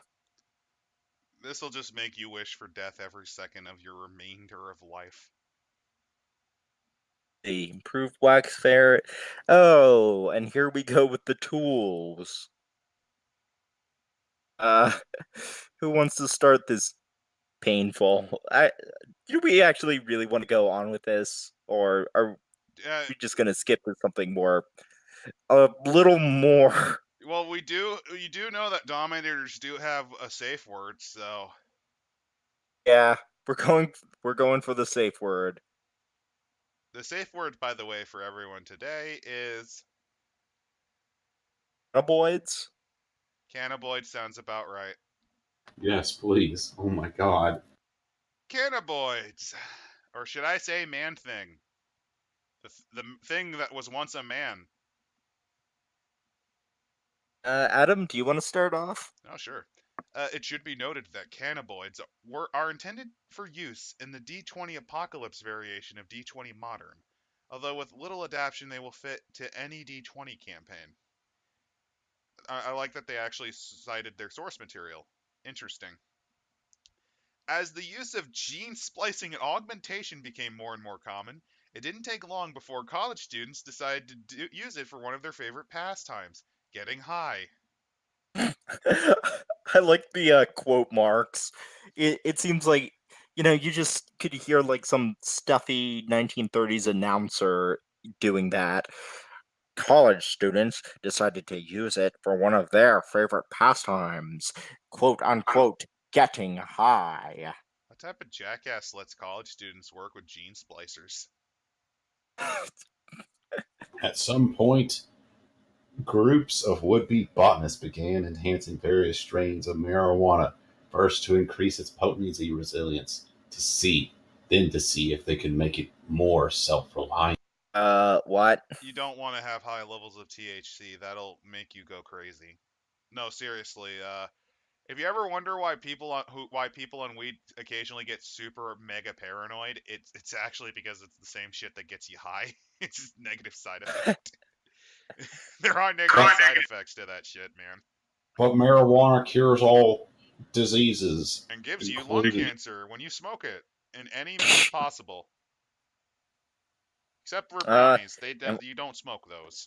This'll just make you wish for death every second of your remainder of life. The improved wax ferret. Oh, and here we go with the tools. Uh, who wants to start this painful? Do we actually really want to go on with this, or are we just gonna skip to something more, a little more? Well, you do know that dominators do have a safe word, so Yeah, we're going for the safe word. The safe word, by the way, for everyone today is Cannabinoids? cannabinoid. Sounds about right. Yes, please. Oh my god. Cannabinoids, or should I say, man thing? The thing that was once a man. Adam, do you want to start off? Oh, sure. It should be noted that cannabinoids are intended for use in the D20 Apocalypse variation of D20 Modern, although with little adaptation they will fit to any D20 campaign. I like that they actually cited their source material. Interesting. As the use of gene splicing and augmentation became more and more common, it didn't take long before college students decided to use it for one of their favorite pastimes, getting high. I like the quote marks. It seems like, you just could hear like some stuffy 1930s announcer doing that. College students decided to use it for one of their favorite pastimes, quote unquote, getting high. What type of jackass lets college students work with gene splicers? At some point, groups of would-be botanists began enhancing various strains of marijuana, first to increase its potency resilience then to see if they could make it more self-reliant. What? You don't want to have high levels of THC. That'll make you go crazy. No, seriously. If you ever wonder why people on weed occasionally get super mega paranoid, it's actually because it's the same shit that gets you high. It's just negative side effect. There are negative side effects to that shit, man. But marijuana cures all diseases, And gives you lung including. cancer when you smoke it in any means possible, except for Uh, brownies. in You don't smoke those.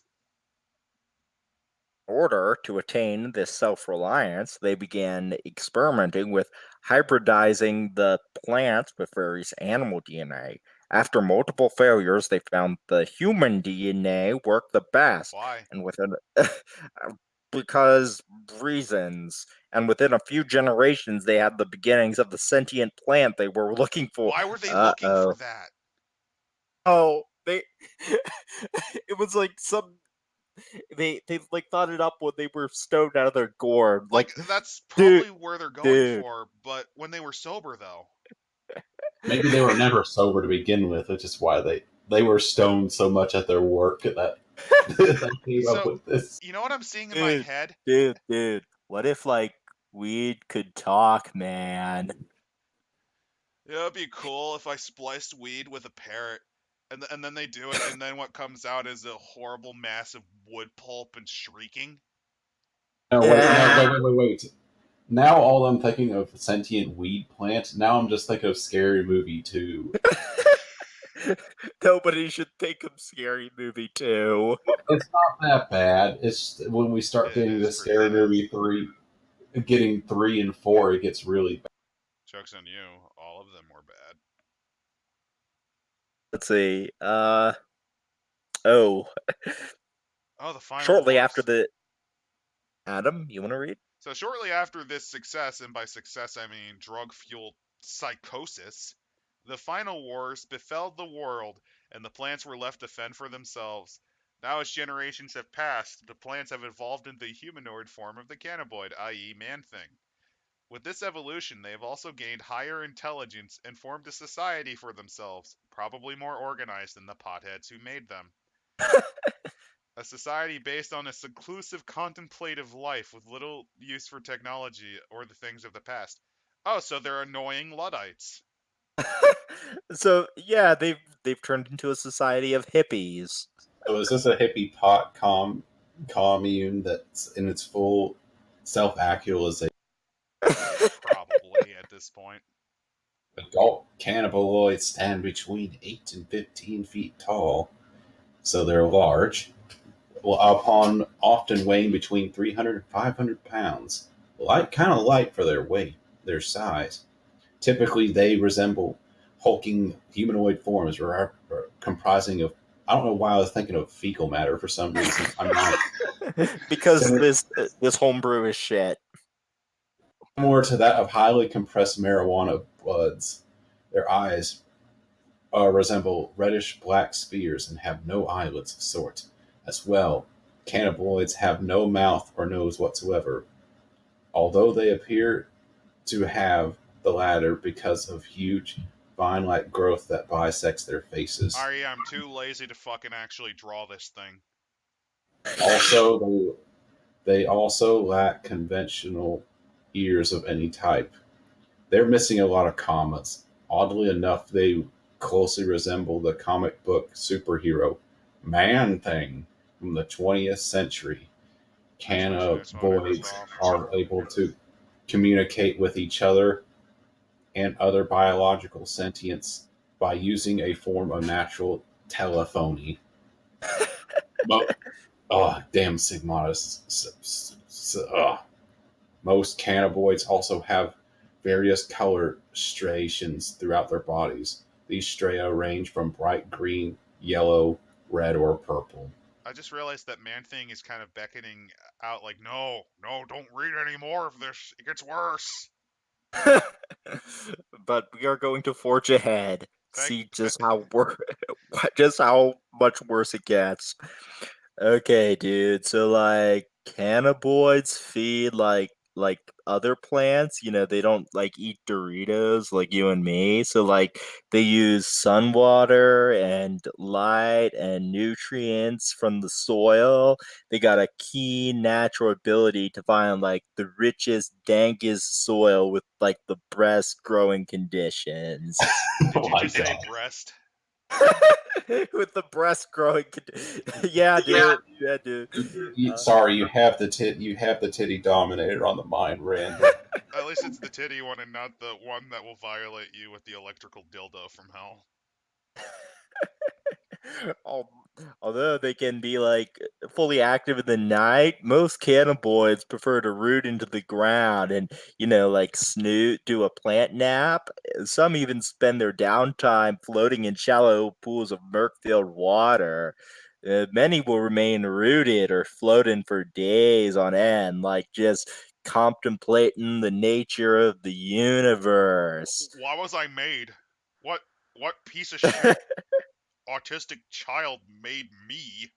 order to attain this self reliance, they began experimenting with hybridizing the plants with various animal DNA. After multiple failures, they found the human DNA worked the best, Why? and within because reasons, and within a few generations, they had the beginnings of the sentient plant they were looking for. Why were they Uh looking for oh. that? Oh, they. It was like some they like thought it up when they were stoned out of their gourd. Like, Like, that's dude, probably where they're going dude. for, but when they were sober, though. Maybe they were never sober to begin with, which is why they were stoned so much at their work that they came up So, with this. you know what I'm seeing in my Dude, head? dude. What if like weed could talk, man? It would be cool if I spliced weed with a parrot, and then they do it, and then what comes out is a horrible mass of wood pulp and shrieking. No, wait, no, Yeah. wait. Now all I'm thinking of sentient weed plant. Now I'm just thinking of Scary Movie 2. Nobody should think of Scary Movie too. It's not that bad. It's when we start It getting is to pretty Scary bad. Movie 3, getting 3 and 4, it gets really bad. Joke's on you. All of them were bad. Let's see. Oh, Oh, the final shortly after wars. the Adam, you want to read? So shortly after this success, and by success I mean drug-fueled psychosis, the final wars befell the world, and the plants were left to fend for themselves. Now, as generations have passed, the plants have evolved into the humanoid form of the cannabinoid, i.e., man-thing. With this evolution, they have also gained higher intelligence and formed a society for themselves, probably more organized than the potheads who made them. A society based on a seclusive contemplative life with little use for technology or the things of the past. Oh, so they're annoying Luddites. So yeah, they've turned into a society of hippies. So is this a hippie pot commune that's in its full self-actualization? Probably at this point. Adult cannibaloids stand between 8 and 15 feet tall, so they're large, well, upon often weighing between 300 and 500 pounds. Kind of light for their weight, their size. Typically, they resemble hulking humanoid forms, comprising of. I don't know why I was thinking of fecal matter for some reason. I'm not. Because this homebrew is shit. Similar to that of highly compressed marijuana buds. Their eyes resemble reddish-black spears and have no eyelids of sort. As well, cannabinoids have no mouth or nose whatsoever, although they appear to have the latter because of huge vine-like growth that bisects their faces. I'm too lazy to fucking actually draw this thing. Also, they also lack conventional ears of any type. They're missing a lot of commas. Oddly enough, they closely resemble the comic book superhero Man Thing from the 20th century. Actually, I saw it Cannabinoids off. are able to communicate with each other and other biological sentients by using a form of natural telephony. Mo- oh, damn Sigmata. Most cannabinoids also have various color striations throughout their bodies. These stria range from bright green, yellow, red, or purple. I just realized that Man Thing is kind of beckoning out, like, no, don't read any more of this. It gets worse. But we are going to forge ahead. Thank, See just how much worse it gets. Okay, dude. So like cannabinoids feed like other plants, they don't like eat Doritos like you and me. So like they use sun water and light and nutrients from the soil. They got a keen natural ability to find like the richest, dankest soil with like the best growing conditions. did Oh you my just say god. breast? With the breast growing yeah, dude. Yeah, dude. Uh, Sorry, you have the titty dominator on the mind, Randall. At least it's the titty one and not the one that will violate you with the electrical dildo from hell. Al- Although they can be like fully active in the night, most cannabinoids prefer to root into the ground and like snoot, do a plant nap. Some even spend their downtime floating in shallow pools of murk-filled water. Many will remain rooted or floating for days on end, like just contemplating the nature of the universe. Why was I made? What piece of shit autistic child made me?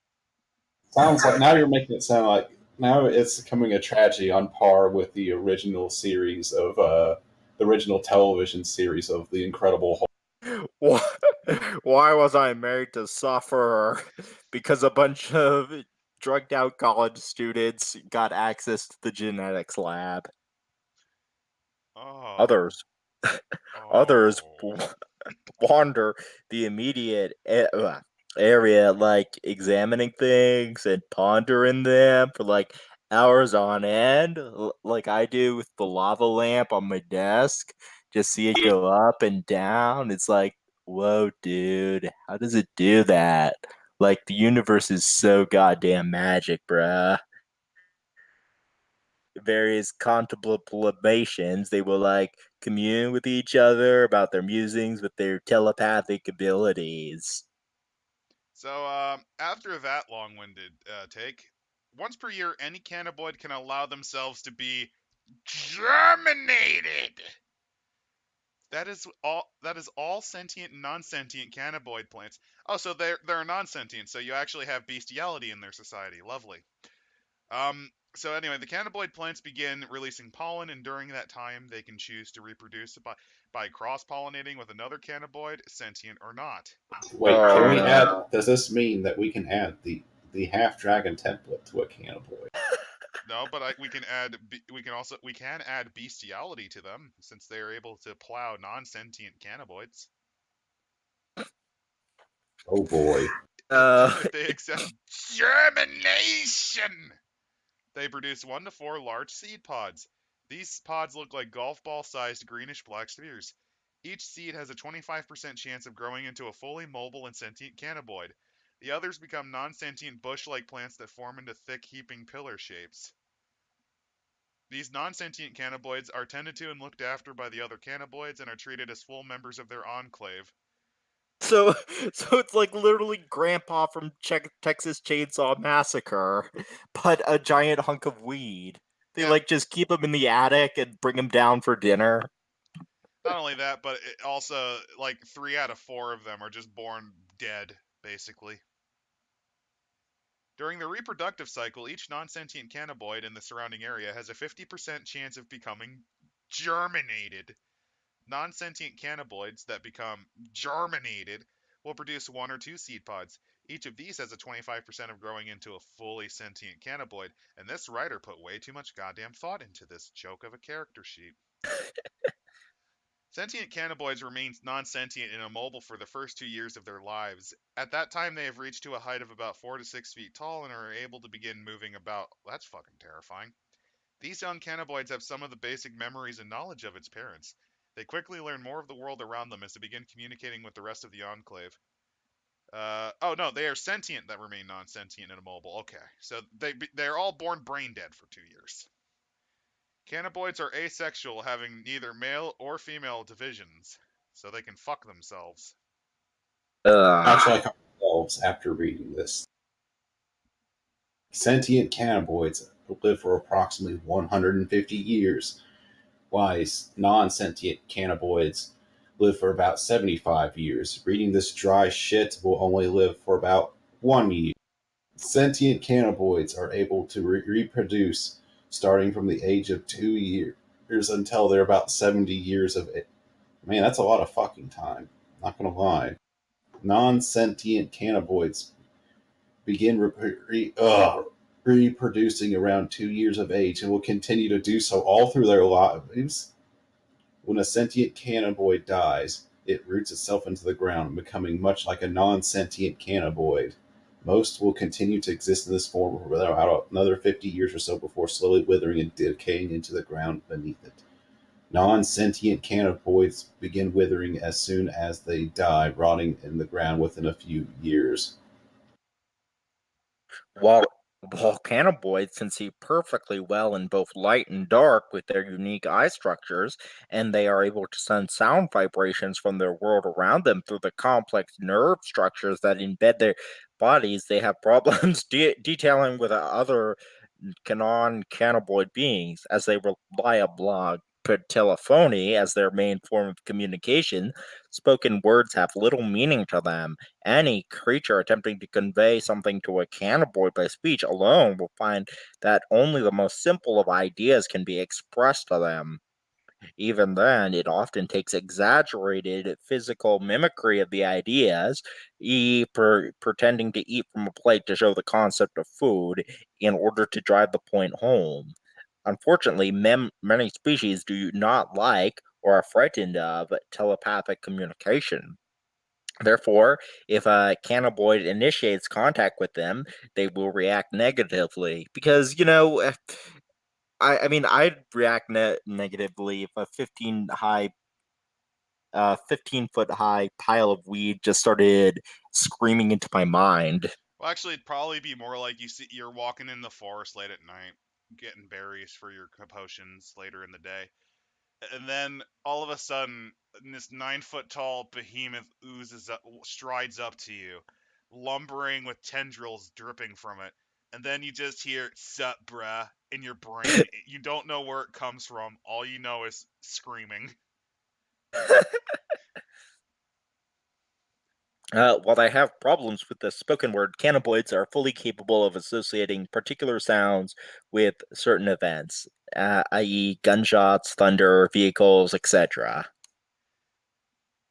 Sounds like now you're making it sound like now it's becoming a tragedy on par with the original series of the original television series of The Incredible Hulk. Why, why was I married to suffer? Because a bunch of drugged out college students got access to the genetics lab. Oh. Others, others Oh. wander the immediate area, like examining things and pondering them for like hours on end, like I do with the lava lamp on my desk. Just see it go up and down. It's like, whoa, dude, how does it do that? Like the universe is so goddamn magic, bruh. Various contemplations, they will like commune with each other about their musings with their telepathic abilities. So, after that long-winded take, once per year, any cannabinoid can allow themselves to be germinated. That is all sentient and non-sentient cannabinoid plants. Oh, so they're non-sentient. So you actually have bestiality in their society. Lovely. So anyway, the cannabinoid plants begin releasing pollen, and during that time, they can choose to reproduce by cross-pollinating with another cannabinoid, sentient or not. Wait, can Oh we add? no. Does this mean that we can add the half dragon template to a cannabinoid? No, but we can add bestiality to them since they are able to plow non-sentient cannabinoids. Oh boy. Uh, If they accept germination, they produce 1 to 4 large seed pods. These pods look like golf ball sized greenish black spheres. Each seed has a 25% chance of growing into a fully mobile and sentient cannabinoid. The others become non sentient bush like plants that form into thick, heaping pillar shapes. These non sentient cannabinoids are tended to and looked after by the other cannabinoids and are treated as full members of their enclave. so so it's like literally Grandpa from Texas Chainsaw Massacre, but a giant hunk of weed. They Yeah, like just keep him in the attic and bring him down for dinner. Not only that, but it also, like, 3 out of 4 of them are just born dead, basically. During the reproductive cycle, each non-sentient cannabinoid in the surrounding area has a 50% chance of becoming germinated. Non-sentient cannabinoids that become germinated will produce 1 or 2 seed pods. Each of these has a 25% of growing into a fully sentient cannabinoid, and this writer put way too much goddamn thought into this joke of a character sheet. Sentient cannabinoids remain non-sentient and immobile for the first 2 years of their lives. At that time, they have reached to a height of about 4 to 6 feet tall and are able to begin moving about. That's fucking terrifying. These young cannabinoids have some of the basic memories and knowledge of its parents. They quickly learn more of the world around them as they begin communicating with the rest of the enclave. Oh no, they are sentient that remain non-sentient and immobile. Okay, so they're all born brain dead for 2 years. Cannabinoids are asexual, having neither male or female divisions, so they can fuck themselves. Much Ugh. like ourselves after reading this. Sentient cannabinoids live for approximately 150 years, while non-sentient cannabinoids live for about 75 years. Reading this dry shit will only live for about 1 year. Sentient cannabinoids are able to reproduce starting from the age of 2 years until they're about 70 years of age. Man, that's a lot of fucking time. Not gonna lie. Non-sentient cannabinoids begin reproducing around 2 years of age and will continue to do so all through their lives. When a sentient cannabinoid dies, it roots itself into the ground, becoming much like a non-sentient cannabinoid. Most will continue to exist in this form for about another 50 years or so before slowly withering and decaying into the ground beneath it. Non-sentient cannabinoids begin withering as soon as they die, rotting in the ground within a few years. While volcanoids can see perfectly well in both light and dark with their unique eye structures, and they are able to send sound vibrations from their world around them through the complex nerve structures that embed their bodies, they have problems detailing with other non-cannabinoid beings as they rely upon telephony as their main form of communication. Spoken words have little meaning to them. Any creature attempting to convey something to a cannibal by speech alone will find that only the most simple of ideas can be expressed to them. Even then, it often takes exaggerated physical mimicry of the ideas, pretending to eat from a plate to show the concept of food in order to drive the point home. Unfortunately, many species do not like or are frightened of telepathic communication. Therefore, if a cannabinoid initiates contact with them, they will react negatively. Because, I mean, I'd react negatively if a 15-foot high pile of weed just started screaming into my mind. Well, actually, it'd probably be more like you're walking in the forest late at night, getting berries for your potions later in the day, and then all of a sudden, this 9 foot tall behemoth strides up to you, lumbering with tendrils dripping from it, and then you just hear "sup, bruh" in your brain. You don't know where it comes from. All you know is screaming. While I have problems with the spoken word, cannabinoids are fully capable of associating particular sounds with certain events, i.e., gunshots, thunder, vehicles, etc.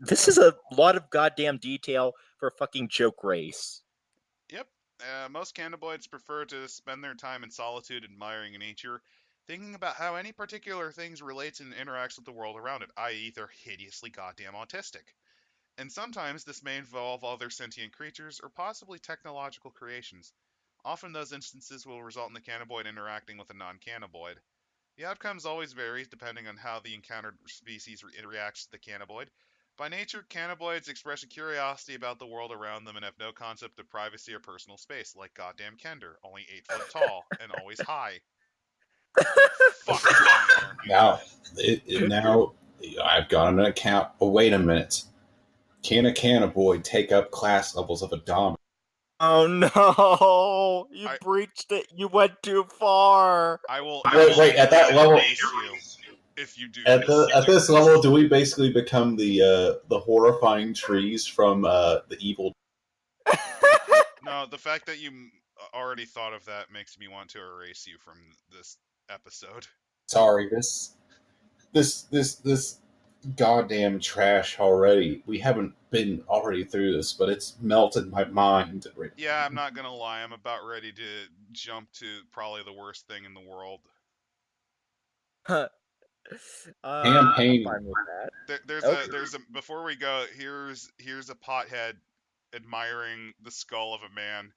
This is a lot of goddamn detail for a fucking joke race. Yep. Most cannabinoids prefer to spend their time in solitude, admiring nature, thinking about how any particular thing relates and interacts with the world around it, i.e., they're hideously goddamn autistic. And sometimes this may involve other sentient creatures or possibly technological creations. Often those instances will result in the cannabinoid interacting with a non-cannabinoid. The outcomes always varies depending on how the encountered species reacts to the cannabinoid. By nature, cannabinoids express a curiosity about the world around them and have no concept of privacy or personal space, like goddamn Kender, only 8 foot tall and always high. Fucking nightmare. Now, now I've got an account. Oh, wait a minute. Can a cannabinoid take up class levels of a dominant? Oh no! You I breached it. You went too far. I will Wait, at that level, erase you. if you do At miss this significance. level, do we basically become the horrifying trees from the evil? No, the fact that you already thought of that makes me want to erase you from this episode. Sorry, this goddamn trash already. We haven't been already through this, but it's melted my mind. Yeah, I'm not gonna lie, I'm about ready to jump to probably the worst thing in the world. I'm Campaigning. fine with that. There's Okay. a before we go, here's a pothead admiring the skull of a man.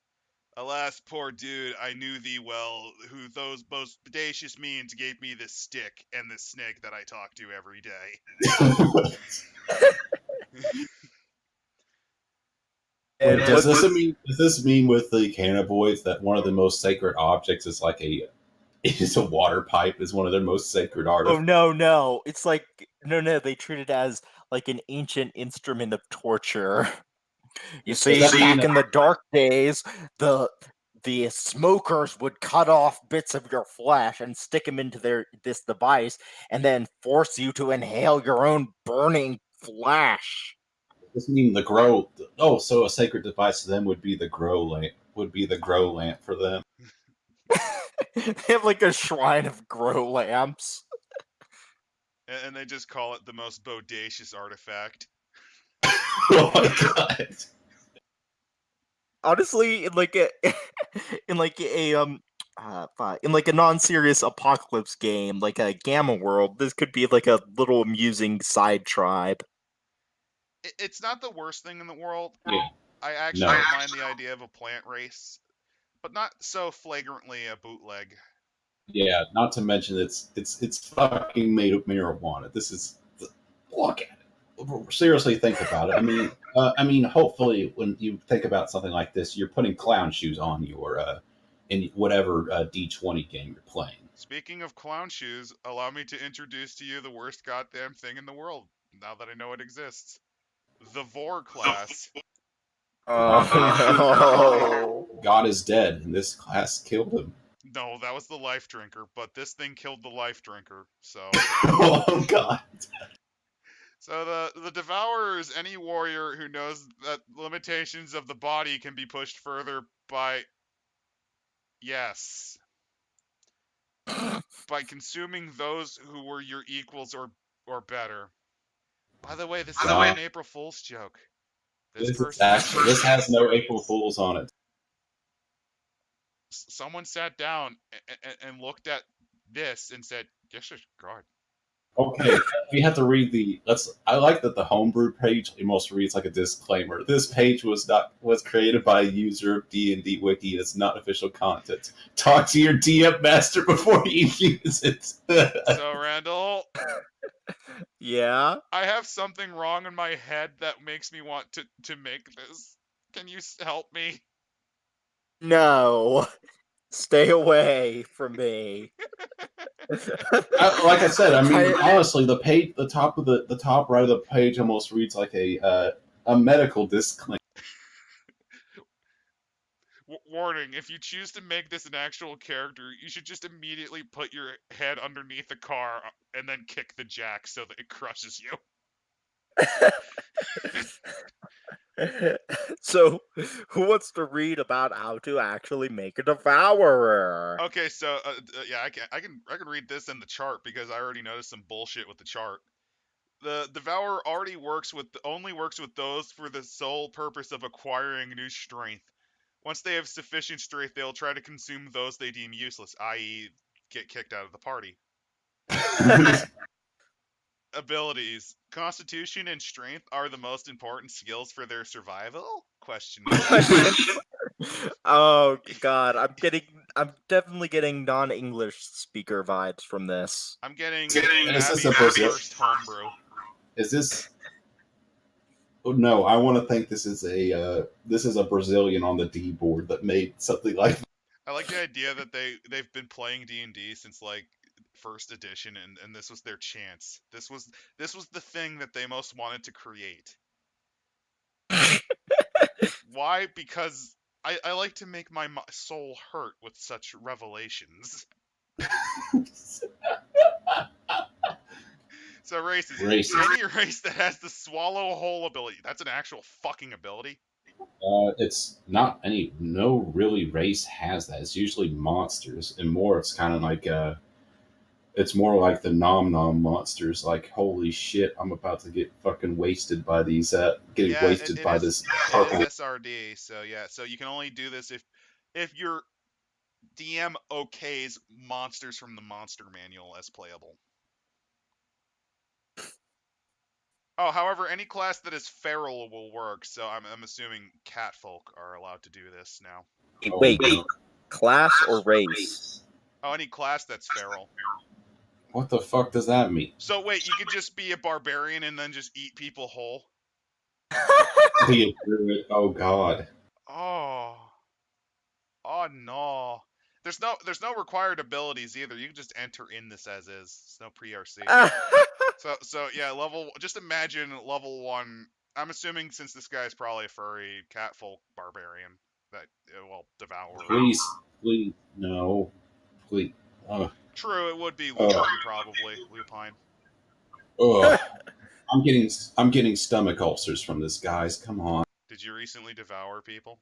Alas, poor dude, I knew thee well, who those most bodacious means gave me this stick and this snake that I talk to every day. And Wait, does this mean with the cannabinoids that one of the most sacred objects is like is a water pipe is one of their most sacred Oh artifacts? no! It's like no. They treat it as like an ancient instrument of torture. You Does see, that mean back in the dark days, the smokers would cut off bits of your flesh and stick them into this device, and then force you to inhale your own burning flesh. this mean the grow? Oh, so a sacred device to them would be the grow lamp. Would be the grow lamp for them. They have like a shrine of grow lamps. And they just call it the most bodacious artifact. Oh my god! Honestly, in like a in like a in like a non-serious apocalypse game, like a Gamma World, this could be like a little amusing side tribe. It's not the worst thing in the world. Yeah, I actually no, don't mind the idea of a plant race, but not so flagrantly a bootleg. yeah. Not to mention it's fucking made of marijuana. This is look at it. Seriously, think about it. I mean, hopefully, when you think about something like this, you're putting clown shoes on your in whatever D20 game you're playing. Speaking of clown shoes, allow me to introduce to you the worst goddamn thing in the world, now that I know it exists. The Vor class. Oh no. God is dead, and this class killed him. No, that was the life drinker, but this thing killed the life drinker, so. Oh God! So the devourer is any warrior who knows that limitations of the body can be pushed further by yes, by consuming those who were your equals or better. By the way, this is not an April Fool's joke. This This is person actually this has no April Fools on it. someone sat down and looked at this and said, "Yes, God." Okay, we have to read the. Let's. I like that the homebrew page almost reads like a disclaimer. This page was created by a user of DnDwiki. It's not official content. Talk to your DM master before you use it. So Randall, Yeah? I have something wrong in my head that makes me want to make this. Can you help me? No. Stay away from me. Like I said, I mean, I- honestly, the top of the top right of the page almost reads like a medical disclaimer. Warning, if you choose to make this an actual character, you should just immediately put your head underneath the car and then kick the jack so that it crushes you. So, who wants to read about how to actually make a devourer? Okay, so yeah, I can read this in the chart because I already noticed some bullshit with the chart. The devourer only works with those for the sole purpose of acquiring new strength. Once they have sufficient strength, they'll try to consume those they deem useless, i.e., get kicked out of the party. Abilities. Constitution and strength are the most important skills for their survival? Question mark. Oh god, I'm definitely getting non-English speaker vibes from this. I'm getting Is this Abby a from Brazil? first homebrew. Is this? Oh, no, I want to think this is a Brazilian on the D board that made something like. I like the idea that they've been playing D&D since like first edition, and this was their chance. This was the thing that they most wanted to create. Why? Because I like to make my soul hurt with such revelations. So races. Races. Any race that has the swallow whole ability. That's an actual fucking ability. It's not any. No, really, race has that. It's usually monsters, and more. It's kind of like it's more like the nom nom monsters. Like, holy shit, I'm about to get fucking wasted by these. Getting Yeah, wasted by this it is purple. SRD. So yeah, so you can only do this if your DM okays monsters from the monster manual as playable. Oh, however, any class that is feral will work. So I'm assuming catfolk are allowed to do this now. Wait, class or race? Oh, any class that's feral. What the fuck does that mean? So wait, you could just be a barbarian and then just eat people whole? Be a druid. Oh god. Oh. Oh no. There's no required abilities either. You can just enter in this as is. There's no pre-RC. So yeah, just imagine level 1. I'm assuming since this guy's probably a furry catfolk barbarian that will devour. Please, no, please. True, it would be lupine probably. Lupine. Ugh. I'm getting stomach ulcers from this, guys. Come on. Did you recently devour people?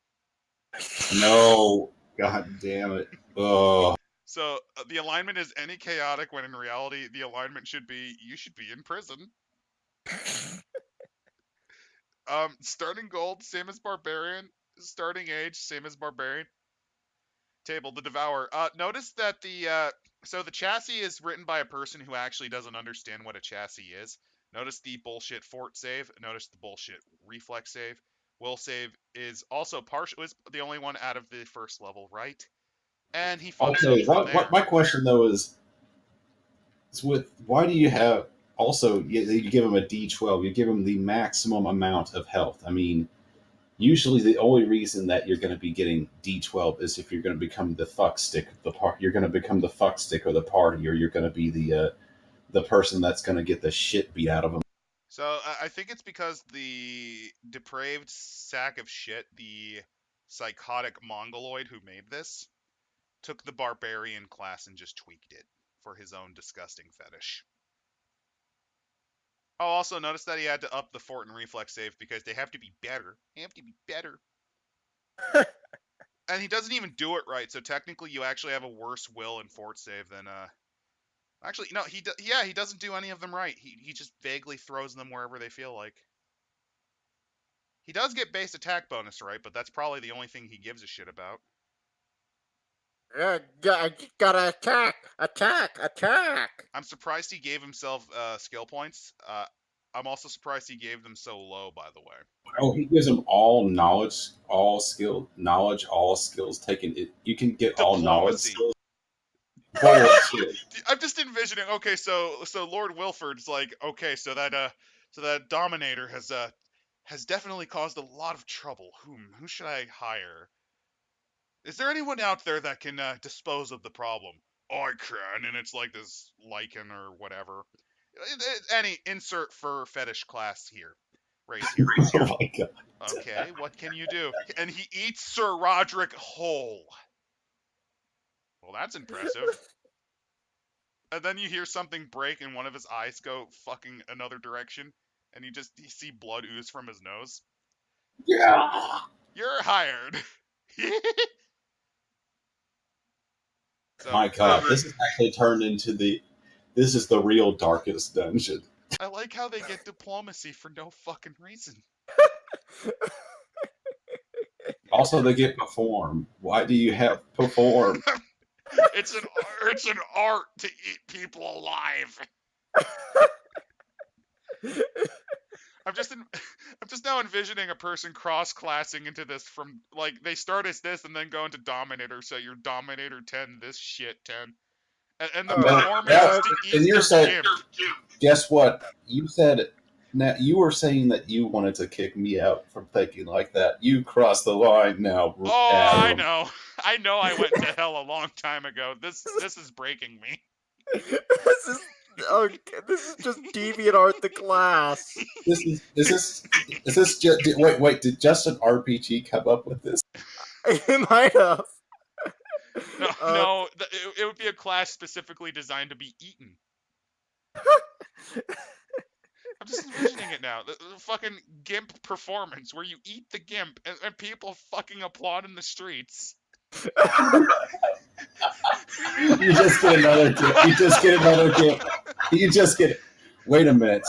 No. God damn it. Ugh. So the alignment is any chaotic when in reality the alignment should be you should be in prison. Starting gold, same as barbarian. Starting age, same as barbarian. Table, the devour. Notice that so the chassis is written by a person who actually doesn't understand what a chassis is. Notice the bullshit fort save. Notice the bullshit reflex save. Will save is also partial. Is the only one out of the first level, right? And he fucks up Okay. from there. What my question though is with why do you have also you give him a D12? You give him the maximum amount of health. I mean, usually the only reason that you're going to be getting D12 is if you're going to become the fuck stick of the part. You're going to become the fuck stick of the party, or you're going to be the person that's going to get the shit beat out of them. So I think it's because the depraved sack of shit, the psychotic mongoloid who made this, took the barbarian class and just tweaked it for his own disgusting fetish. Oh, also notice that he had to up the fort and reflex save because they have to be better. They have to be better. And he doesn't even do it right, so technically you actually have a worse will and fort save than actually no, he doesn't do any of them right. He just vaguely throws them wherever they feel like. He does get base attack bonus right, but that's probably the only thing he gives a shit about. Gotta attack! I'm surprised he gave himself skill points. I'm also surprised he gave them so low, by the way. Oh, he gives them all knowledge, all skill, knowledge, all skills. Taken it, you can get all knowledge Diplomacy. skills. Bullshit. I'm just envisioning. Okay, so Lord Wilford's like, okay, so that Dominator has definitely caused a lot of trouble. Who should I hire? Is there anyone out there that can dispose of the problem? I can, and it's like this lichen or whatever. Any insert fur fetish class here, race here. Oh my god. Okay, what can you do? And he eats Sir Roderick whole. Well, that's impressive. And then you hear something break and one of his eyes go fucking another direction, and you see blood ooze from his nose. Yeah. You're hired. So, My god, this has actually turned into this is the real darkest dungeon. I like how they get diplomacy for no fucking reason. Also, they get perform. Why do you have perform? It's an art to eat people alive. I'm just now envisioning a person cross-classing into this from like they start as this and then go into Dominator, so you're Dominator 10, this shit 10, and the performance is to eat and you're their saying, Gimp. guess what? You said now you were saying that you wanted to kick me out from thinking like that. You crossed the line now. Oh, Adam. I know. I went to hell a long time ago. This is breaking me. This is just DeviantArt the class. Is this just, wait, did just an RPG come up with this? It might have. No, it would be a class specifically designed to be eaten. I'm just envisioning it now. The fucking Gimp performance where you eat the Gimp and people fucking applaud in the streets. You just get another Gimp. You just get another Gimp. You just get. Wait a minute.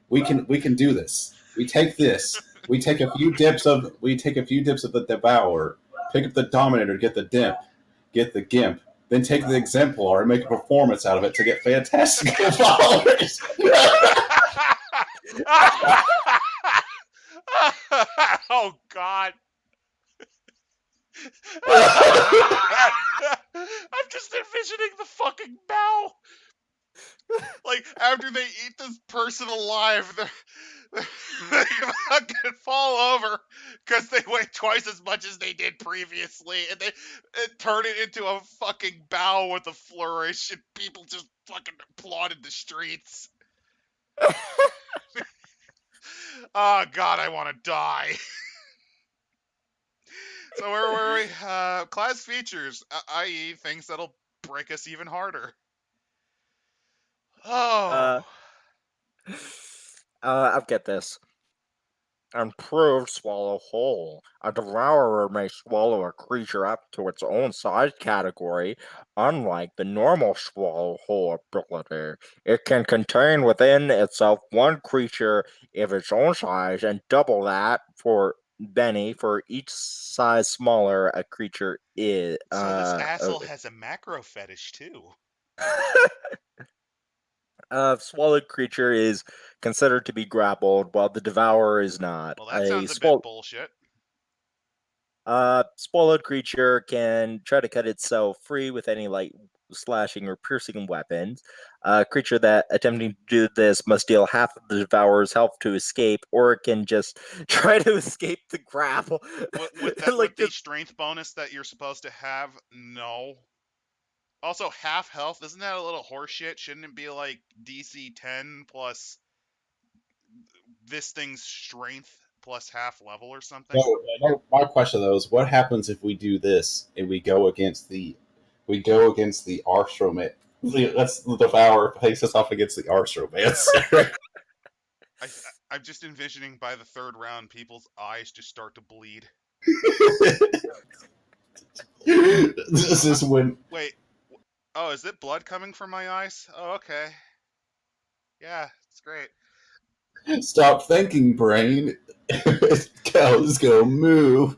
We can do this. We take this. We take a few dips of the Devourer. Pick up the Dominator. Get the Dimp. Get the Gimp. Then take the Exemplar and make a performance out of it to get fantastic followers. Oh God. I'm just envisioning the fucking bow. Like, after they eat this person alive, they fucking fall over because they weigh twice as much as they did previously, and they turn it into a fucking bow with a flourish, and people just fucking applaud in the streets. Oh God, I want to die. So where were we? Class features, i.e. things that'll break us even harder. Oh. I'll get this. Improved swallow whole. A devourer may swallow a creature up to its own size category, unlike the normal swallow whole ability. It can contain within itself one creature of its own size and double that for many for each size smaller a creature is. So this asshole has a macro fetish too. Swallowed creature is considered to be grappled, while the devourer is not. Well, that sounds a bit bullshit. Swallowed creature can try to cut itself free with any light slashing or piercing weapons. A creature that attempting to do this must deal half of the devourer's health to escape, or it can just try to escape the grapple. With that, like with the strength bonus that you're supposed to have, no. Also, half health, isn't that a little horseshit? Shouldn't it be like DC 10 plus this thing's strength plus half level or something? No, my question though is, what happens if we do this and we go against the Arstrom? Let's devour face us off against the Arstromancer. I'm just envisioning by the third round, people's eyes just start to bleed. This is when. Wait. Oh, is it blood coming from my eyes? Oh, okay. Yeah, it's great. Stop thinking, brain. Cows go moo.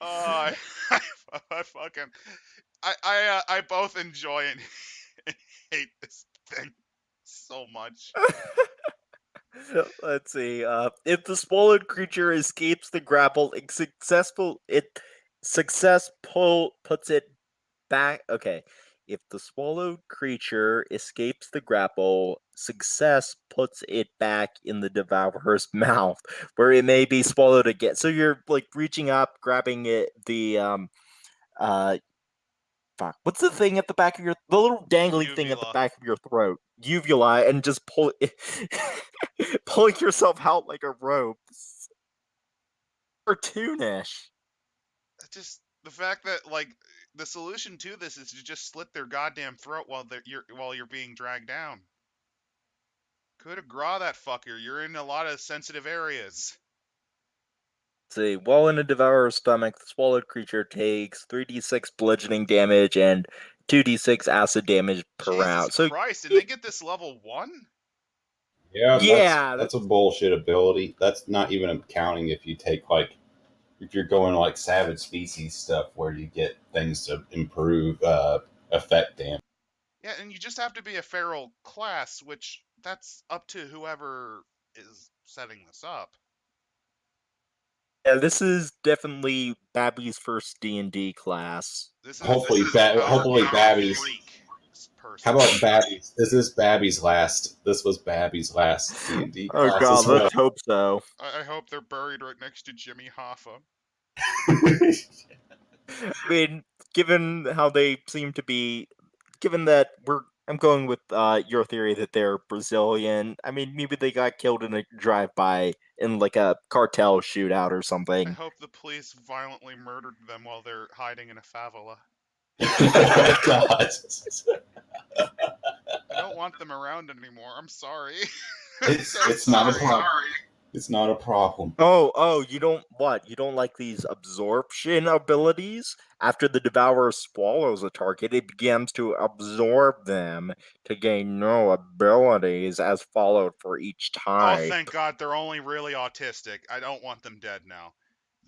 Oh, I fucking, I both enjoy and hate this thing so much. Let's see. If the swallowed creature escapes the grapple, success puts it back. Okay. If the swallowed creature escapes the grapple, success puts it back in the devourer's mouth, where it may be swallowed again. So you're like reaching up, grabbing it. Fuck. What's the thing at the back of the little dangly thing at the back of your throat? Uvula, and just pulling yourself out like a rope. Cartoonish. Just the fact that, like, the solution to this is to just slit their goddamn throat while you're being dragged down. Coup de grace that fucker. You're in a lot of sensitive areas. See, while in a devourer's stomach, the swallowed creature takes 3d6 bludgeoning damage and 2d6 acid damage per round. Jesus Christ, did they get this level 1? Yeah, that's a bullshit ability. That's not even counting if you take, like, if you're going like Savage Species stuff where you get things to improve effect damage. Yeah, and you just have to be a feral class, which that's up to whoever is setting this up. Yeah, this is definitely Babby's first D&D class. Hopefully Babby's. How about Babby's? This is Babby's last. This was Babby's last D&D class. Oh god, let's hope so. I hope they're buried right next to Jimmy Hoffa. I mean, given how they seem to be, given that I'm going with your theory that they're Brazilian. I mean, maybe they got killed in a drive-by in like a cartel shootout or something. I hope the police violently murdered them while they're hiding in a favela. Oh, God. don't want them around anymore. I'm sorry. It's not a problem. It's not a problem. Oh, you don't what? You don't like these absorption abilities? After the devourer swallows a target, it begins to absorb them to gain no abilities as followed for each Oh, type. thank God they're only really autistic. I don't want them dead now.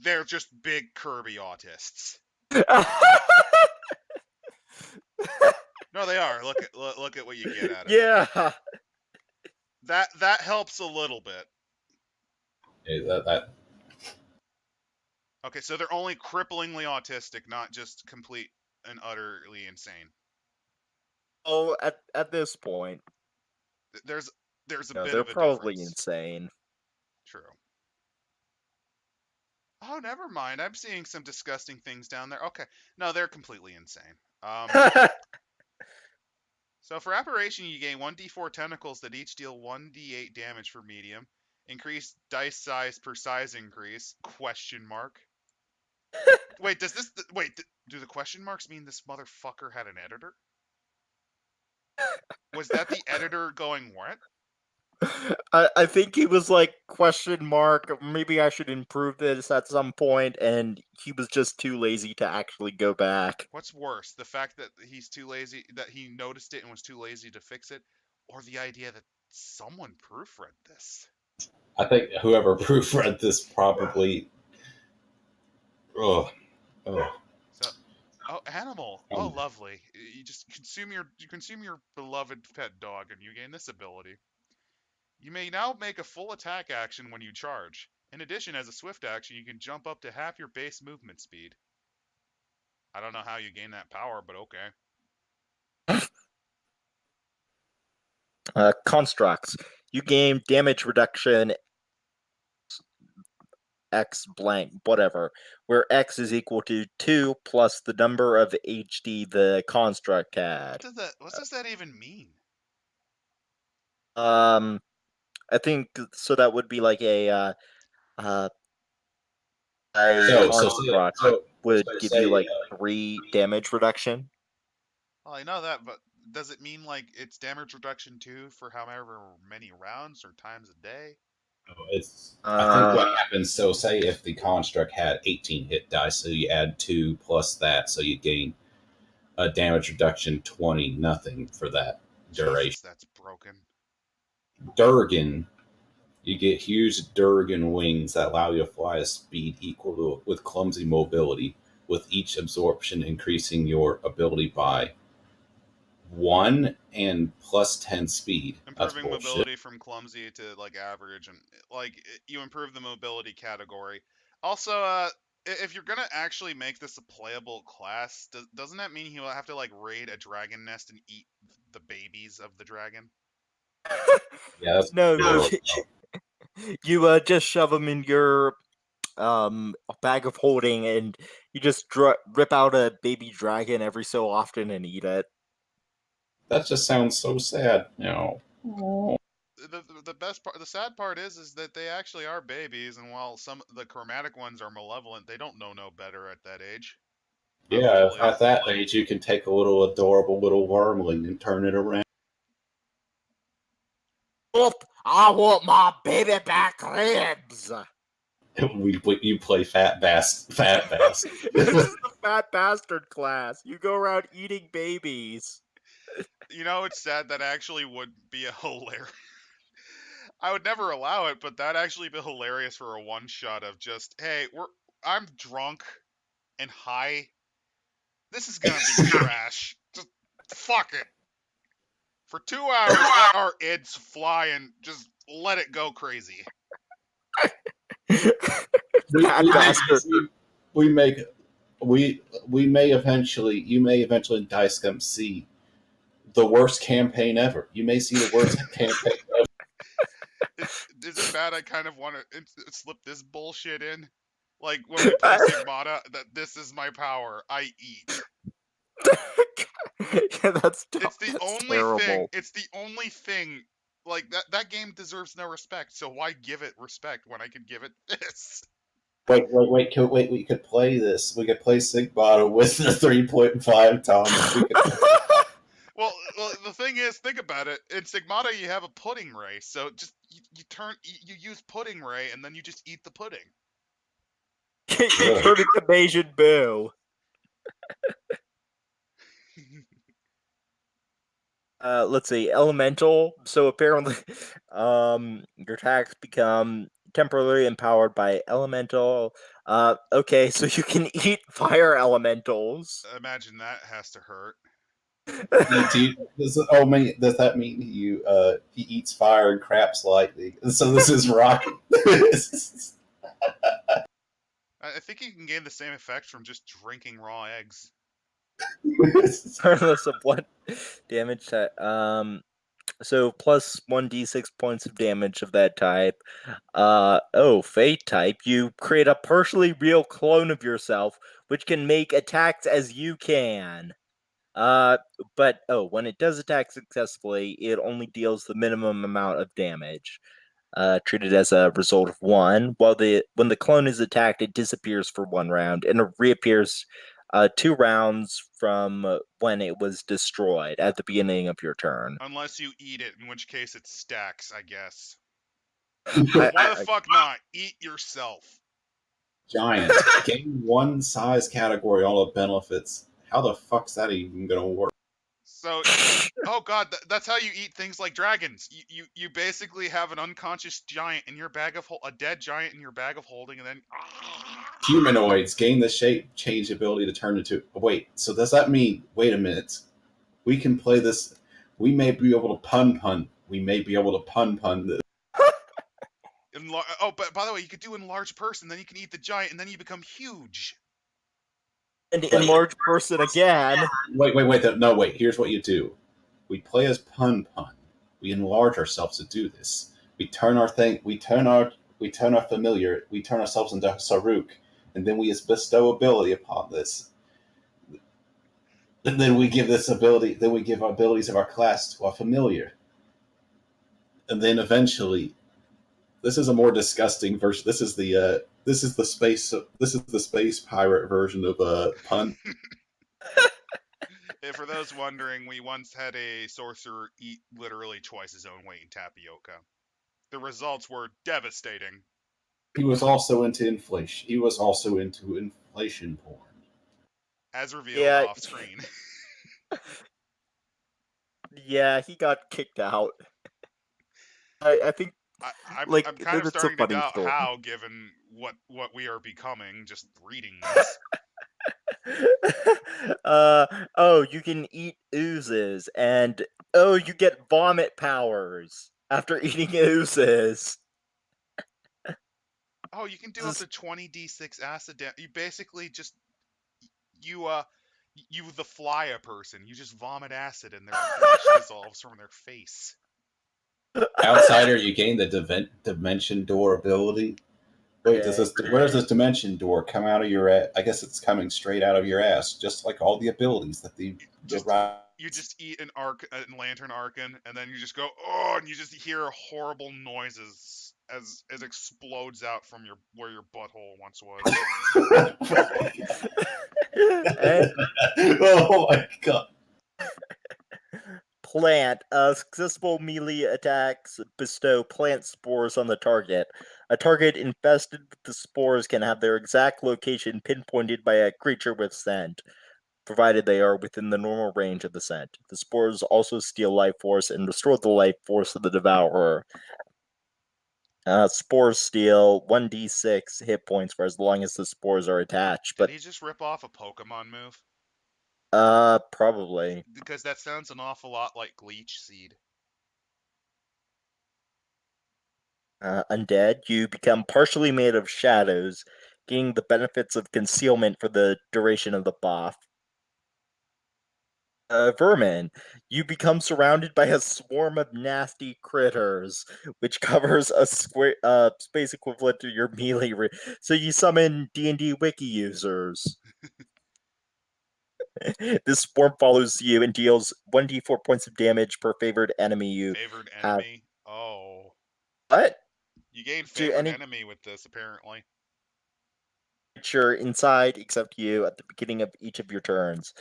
They're just big Kirby autists. No, they are. Look at what you get out of it. Yeah. That helps a little bit. That Okay, so they're only cripplingly autistic, not just complete and utterly insane. Oh, at this point, There's a no, bit they're of a probably difference. insane. True. Oh, never mind. I'm seeing some disgusting things down there. Okay. No, they're completely insane. So for Apparition, you gain 1d4 tentacles that each deal 1d8 damage for medium. Increase dice size per size increase? Question mark. Wait, do the question marks mean this motherfucker had an editor? Was that the editor going what? I think he was like question mark. Maybe I should improve this at some point, and he was just too lazy to actually go back. What's worse, the fact that he's too lazy, that he noticed it and was too lazy to fix it, or the idea that someone proofread this? I think whoever proofread this probably. Oh, So, oh, animal. Oh, um, lovely. You just consume your beloved pet dog, and you gain this ability. You may now make a full attack action when you charge. In addition, as a swift action, you can jump up to half your base movement speed. I don't know how you gain that power, but okay. Constructs. You gain damage reduction X blank, whatever, where X is equal to 2 plus the number of HD the construct had. What does that even mean? I think so. That would be like a so construct would give you like 3 damage reduction. Well, I know that, but does it mean like it's damage reduction too for however many rounds or times a day? I think what happens. So say if the construct had 18 hit dice, so you add 2 plus that, so you gain a damage reduction 20 nothing for that duration. Jesus, that's broken. Durgan, you get huge Durgan wings that allow you to fly a speed equal to with clumsy mobility, with each absorption increasing your ability by 1 and plus 10 speed. Improving mobility from clumsy to like average, and like you improve the mobility category. Also, if you're gonna actually make this a playable class, doesn't that mean he'll have to like raid a dragon nest and eat the babies of the dragon? Yeah, that's No, you just shove them in your bag of holding, and you just rip out a baby dragon every so often and eat it. that just sounds so sad. The best part, the sad part is that they actually are babies, and while some the chromatic ones are malevolent, they don't know no better at that age. Yeah, at that age, you can take a little adorable little wormling and turn it around. I want my baby back ribs. You play Fat Bass. This is the fat bastard class. You go around eating babies. You know, it's sad. That actually would be a hilarious. I would never allow it, but that actually be hilarious for a one shot of just, hey, I'm drunk and high. This is gonna be trash. Just fuck it. For 2 hours, let our ids fly and just let it go crazy. We may eventually, you may eventually in Dice Scum see the worst campaign ever. You may see the worst campaign ever. Is it bad? I kind of want to slip this bullshit in, like when we play Sigmata. That this is my power. I eat. Yeah, that's It's the only terrible thing. It's the only thing. Like that game deserves no respect. So why give it respect when I could give it this? Wait! We could play this. We could play Sigmata with the 3.5 Thomas. Well, the thing is, think about it. In Sigmata, you have a pudding ray, so just you use pudding ray, and then you just eat the pudding. You turn into Majin Buu. Let's see, elemental. So apparently, your attacks become temporarily empowered by elemental. Okay, so you can eat fire elementals. Imagine that has to hurt. Does that mean he eats fire and craps lightly? So this is Rocky. I think you can gain the same effect from just drinking raw eggs. Regardless of what damage type. So plus 1d6 points of damage of that type. Fate type. You create a partially real clone of yourself, which can make attacks as you can. But when it does attack successfully, it only deals the minimum amount of damage. Treated as a result of one. When the clone is attacked, it disappears for 1 round and it reappears 2 rounds from when it was destroyed at the beginning of your turn. Unless you eat it, in which case it stacks, I guess. I, Why the I, fuck not? Eat yourself. Giant. Gain one size category, all the benefits. How the fuck's that even gonna work? So, oh god, that's how you eat things like dragons. You basically have an unconscious giant in your bag of a dead giant in your bag of holding, and then Humanoids gain the shape change ability to turn into. Wait, so does that mean? Wait a minute. We can play this. We may be able to pun. We may be able to pun this. but by the way, you could do enlarged person, then you can eat the giant, and then you become huge. and enlarged person again. Wait. No, wait. Here's what you do. We play as pun. We enlarge ourselves to do this. We turn our thing. We turn our familiar. We turn ourselves into Saruk, and then we bestow ability upon this. And then we give this ability. Then we give our abilities of our class to our familiar, and then eventually, this is a more disgusting version. This is the space pirate version of pun. For those wondering, we once had a sorcerer eat literally twice his own weight in tapioca. The results were devastating. He was also into inflation. Porn. As revealed Yeah, off screen. yeah, he got kicked out. I think I'm kind of that's a starting to funny doubt story. how, given what we are becoming, just reading this. You can eat oozes, and you get vomit powers after eating oozes. Oh, you can do up to 20d6 acid damage. You basically just you the fly a person. You just vomit acid and their flesh dissolves from their face. Outsider, you gain the dimension door ability. Wait, Okay. where does this dimension door come out of your ass? I guess it's coming straight out of your ass, just like all the abilities that the You just eat an lantern arcan, and then you just go oh, and you just hear horrible noises as it explodes out from where your butthole once was. And oh my god. plant. Successful melee attacks bestow plant spores on the target. A target infested with the spores can have their exact location pinpointed by a creature with scent, provided they are within the normal range of the scent. The spores also steal life force and restore the life force of the devourer. Spores steal 1d6 hit points for as long as the spores are attached. Did he just rip off a Pokemon move? Probably. Because that sounds an awful lot like Leech Seed. Undead, you become partially made of shadows, gaining the benefits of concealment for the duration of the buff. Vermin, you become surrounded by a swarm of nasty critters, which covers a square space equivalent to your melee. So you summon DnDwiki users. This swarm follows you and deals 1d4 points of damage per favored enemy you Favored have. enemy? Oh. What? You gain To favored any enemy with this, apparently. creature inside except you at the beginning of each of your turns.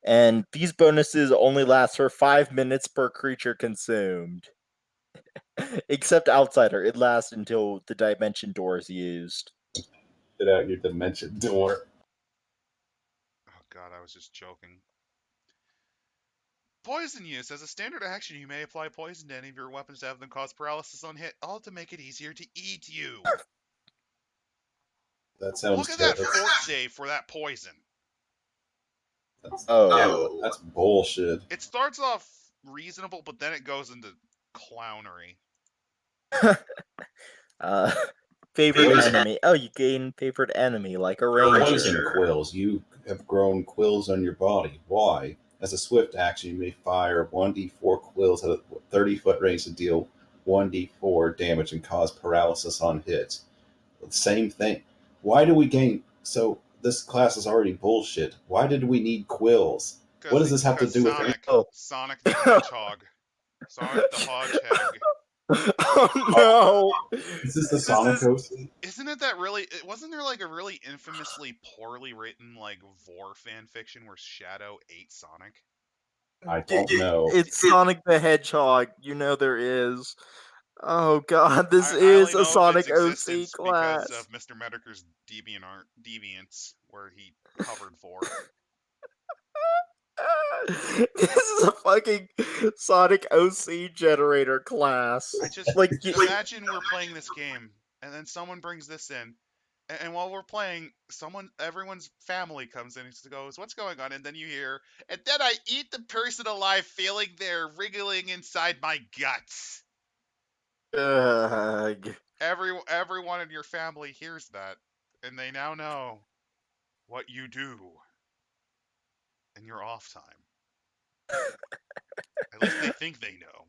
And these bonuses only last for 5 minutes per creature consumed. Except Outsider, it lasts until the dimension door is used. Get out your dimension door. Oh god, I was just joking. Poison use. As a standard action, you may apply poison to any of your weapons to have them cause paralysis on hit, all to make it easier to eat you. That sounds Look at that terrible. fort save for that poison. That's bullshit. It starts off reasonable, but then it goes into clownery. Favorite Poison. enemy. Oh, you gain favorite enemy like a ranger. Poison quills. You have grown quills on your body. Why? As a swift action, you may fire 1d4 quills at a 30-foot range to deal 1d4 damage and cause paralysis on hits. Same thing. Why do we gain? So this class is already bullshit. Why did we need quills? What does this have to do Sonic, with? Sonic the Hedgehog, Sonic the Hodgehog? Oh no! Is this the Sonic OC? Isn't it that really? Wasn't there like a really infamously poorly written like Vor fan fiction where Shadow ate Sonic? I don't know. It's Sonic the Hedgehog. You know there is. Oh god, this I is only a know Sonic of its OC existence because class. of Mr. Medicre's Deviants, where he covered for. This is a fucking Sonic OC generator class. I just like imagine we're playing this game, and then someone brings this in, and while we're playing, everyone's family comes in and goes, "What's going on?" And then you hear, "And then I eat the person alive, feeling they're wriggling inside my guts." Ugh. Everyone in your family hears that, and they now know what you do in your off time. At least they think they know.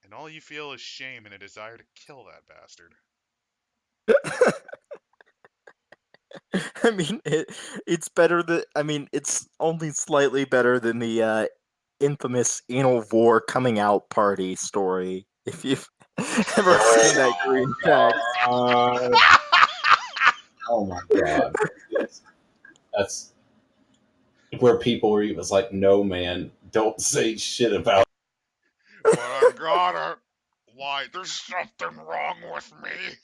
And all you feel is shame and a desire to kill that bastard. I mean, it's better than. I mean, it's only slightly better than the infamous anal vor coming out party story. If you've ever seen that green text. Oh my god. Yes. That's where people were even like, no man, don't say shit about But I've gotta. Why? There's something wrong with me.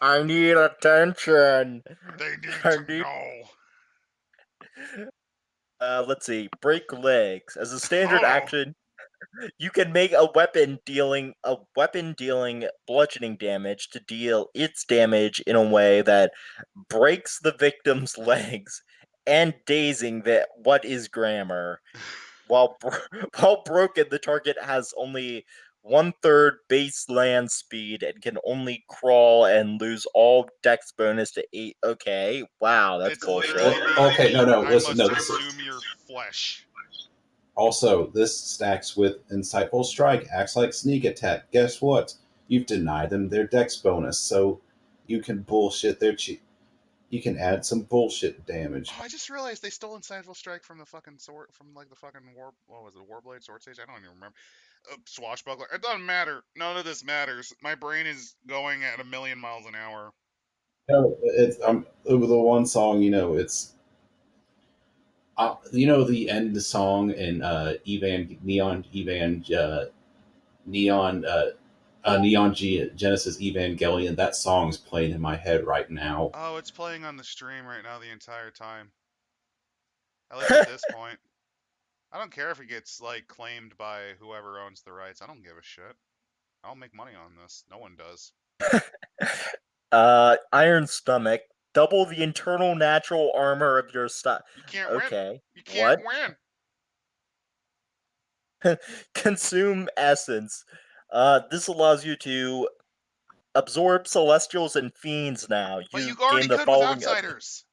I need attention. They need I to need- know. Let's see. Break legs. As a standard Oh. action, you can make a weapon dealing bludgeoning damage to deal its damage in a way that breaks the victim's legs and dazing the what is grammar. While broken, the target has only 1/3 base land speed and can only crawl and lose all dex bonus to 8. Okay, wow, that's It's bullshit. literally Okay, no, I listen, must no, this is- consume your flesh. Also, this stacks with Insightful Strike, acts like Sneak Attack. Guess what? You've denied them their dex bonus, so you can bullshit their you can add some bullshit damage. Oh, I just realized they stole Insightful Strike from the fucking sword, from like the fucking what was it, Warblade, Sword Sage? I don't even remember. Swashbuckler. It doesn't matter. None of this matters. My brain is going at 1,000,000 miles an hour. No, it's over the one song, it's the end song in Neon Genesis Evangelion. That song's playing in my head right now. Oh, it's playing on the stream right now the entire time. At least at this point. I don't care if it gets like claimed by whoever owns the rights. I don't give a shit. I'll make money on this. No one does. Iron Stomach. Double the internal natural armor of your stuff. You can't win. Okay. You can't win. Consume essence. This allows you to absorb celestials and fiends now. But you gain already the could with following outsiders.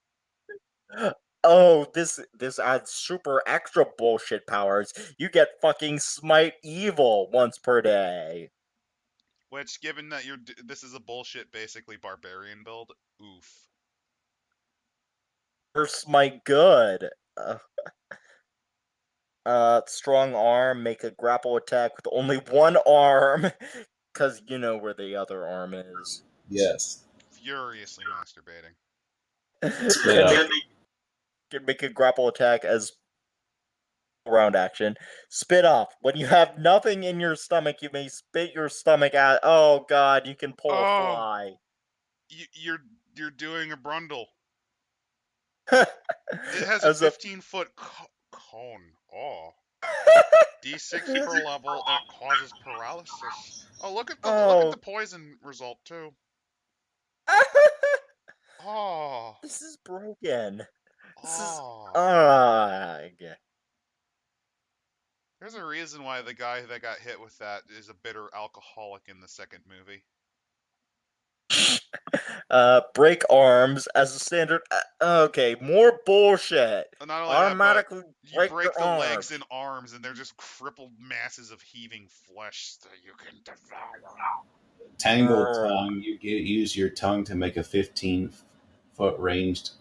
Oh, this adds super extra bullshit powers. You get fucking smite evil once per day. Which, given that this is a bullshit, basically barbarian build, oof. Or smite good. Strong arm, make a grapple attack with only one arm, because you know where the other arm is. Yes. Furiously masturbating. can make a grapple attack as round action. Spit off. When you have nothing in your stomach, you may spit your stomach out. Oh god, you can pull a Oh, fly. you're doing a brundle. It has a As a 15-foot cone. Oh. D6 per level, and it causes paralysis. Oh, look at the oh, poison result too. Oh, this is broken. This is oh. yeah. There's a reason why the guy that got hit with that is a bitter alcoholic in the second movie. Break arms as a standard. Okay, more bullshit. Not only that, but Automatically you break break your the legs arms. and arms, and they're just crippled masses of heaving flesh that you can devour. Tangled tongue. Use your tongue to make a 15-foot ranged.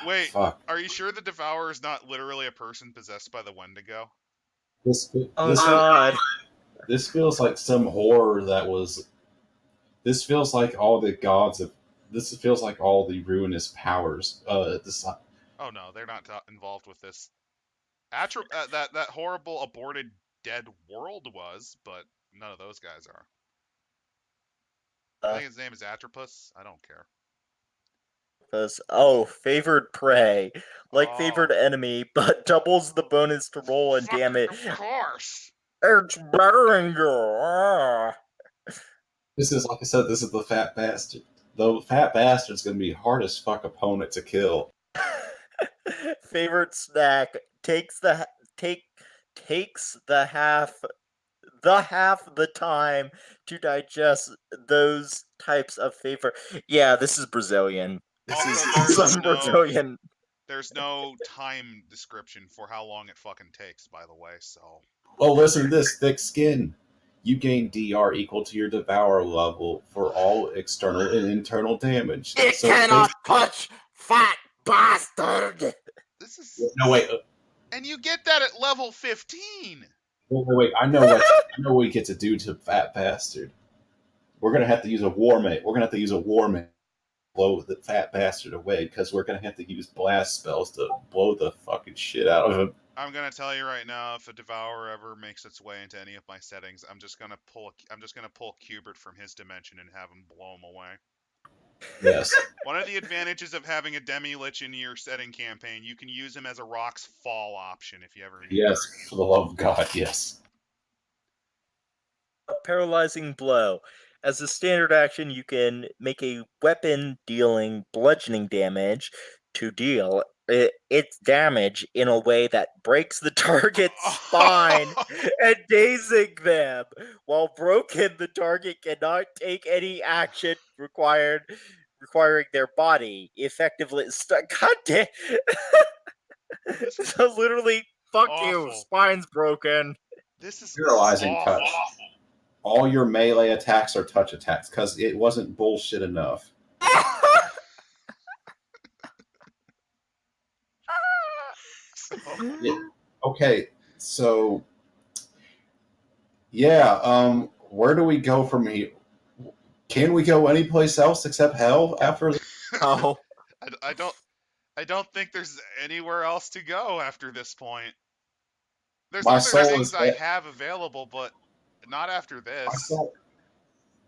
Wait, Fuck. are you sure the Devourer is not literally a person possessed by the Wendigo? This Oh this god. this feels like some horror that was. This feels like all the gods of. This feels like all the ruinous powers. Oh no, they're not involved with this. That horrible aborted dead world was, but none of those guys are. I think his name is Atropus. I don't care. Favored prey. Like favored Oh, enemy, but doubles the bonus to roll and fucking damage. of course. It's better than you. This is like I said. This is the fat bastard. The fat bastard's going to be hard as fuck opponent to kill. Favorite snack takes the half the time to digest those types of favorite. Yeah, this is Brazilian. This Also, is some Brazilian. there's no time description for how long it fucking takes, by the way. So, Well, listen to this thick skin. You gain DR equal to your Devour level for all external and internal damage. It cannot touch, fat bastard. this is No, wait. and you get that at level 15. Wait. I know what we get to do to fat bastard. We're gonna have to use a war mate. We're gonna have to use a war mate to blow the fat bastard away because we're gonna have to use blast spells to blow the fucking shit out of him. I'm gonna tell you right now, if a Devourer ever makes its way into any of my settings, I'm just gonna pull Cubert from his dimension and have him blow him away. Yes. One of the advantages of having a Demi-Lich in your setting campaign, you can use him as a Rock's Fall option if you ever need Yes. For the love of God, yes. Paralyzing Blow. As a standard action, you can make a weapon dealing bludgeoning damage to deal its damage in a way that breaks the target's spine and dazing them. While broken, the target cannot take any action requiring their body effectively. God damn. This is So literally, fuck you. awful. Spine's broken. This is Paralyzing awful. touch. All your melee attacks are touch attacks because it wasn't bullshit enough. Yeah. Okay, so yeah, where do we go from here? Can we go anyplace else except hell after this? Oh. I don't think there's anywhere else to go after this point. There's My other soul things is I dead. have available, but not after My, this.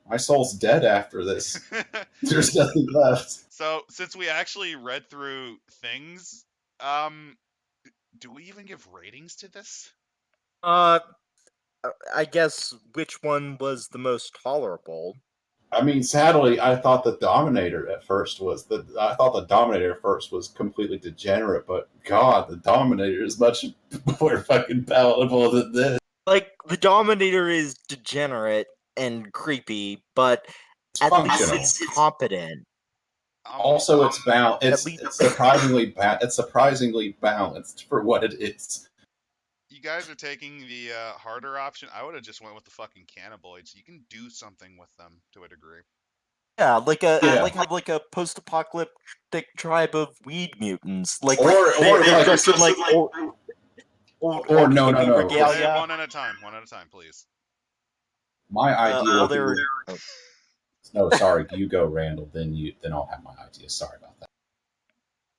my soul's dead after this. There's nothing left. So, since we actually read through things, do we even give ratings to this? I guess which one was the most tolerable? I mean, sadly, I thought the Dominator at first was completely degenerate, but God, the Dominator is much more fucking palatable than this. Like, the Dominator is degenerate and creepy, but It's at functional. least it's competent. Also, it's At least- it's surprisingly balanced for what it is. You guys are taking the harder option. I would have just went with the fucking cannibaloids. You can do something with them to a degree. Yeah, like a post-apocalyptic tribe of weed mutants. Like, Or they're like- dressed in like old Or no. regalia. One at a time, please. My idea well, would be they're no, sorry, you go, Randall. Then I'll have my idea. Sorry about that.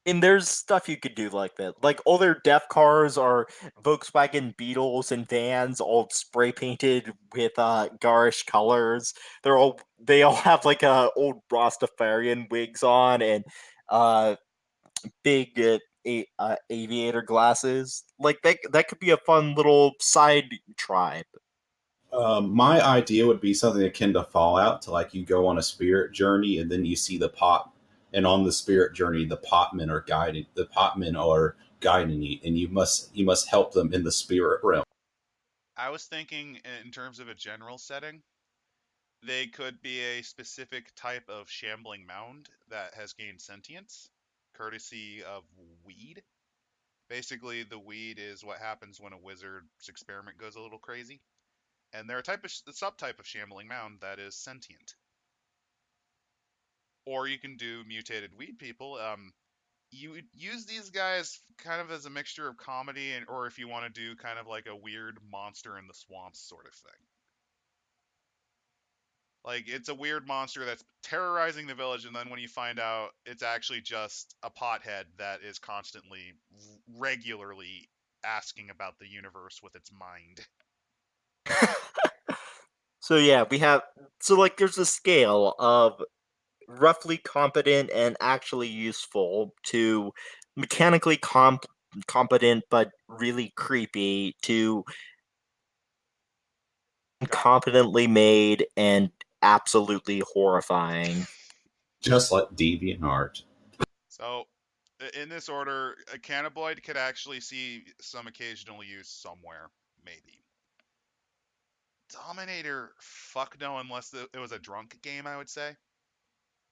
And there's stuff you could do like that. Like all their death cars are Volkswagen Beetles and vans, all spray painted with garish colors. They all have like old Rastafarian wigs on and uh big aviator glasses. Like that could be a fun little side tribe. My idea would be something akin to Fallout, to like you go on a spirit journey and then you see the pot, and on the spirit journey, the potmen are guiding you, and you must help them in the spirit realm. I was thinking in terms of a general setting, they could be a specific type of shambling mound that has gained sentience, courtesy of weed. Basically, the weed is what happens when a wizard's experiment goes a little crazy, and they're a subtype of shambling mound that is sentient. Or you can do mutated weed people. You would use these guys kind of as a mixture of comedy and, or if you want to do kind of like a weird monster in the swamps sort of thing. Like it's a weird monster that's terrorizing the village, and then when you find out it's actually just a pothead that is constantly, regularly asking about the universe with its mind. So yeah, like there's a scale of roughly competent and actually useful to mechanically competent but really creepy to God. competently made and absolutely horrifying. Just like DeviantArt. So, in this order, a cannabinoid could actually see some occasional use somewhere, maybe. Dominator, fuck no, unless it was a drunk game, I would say.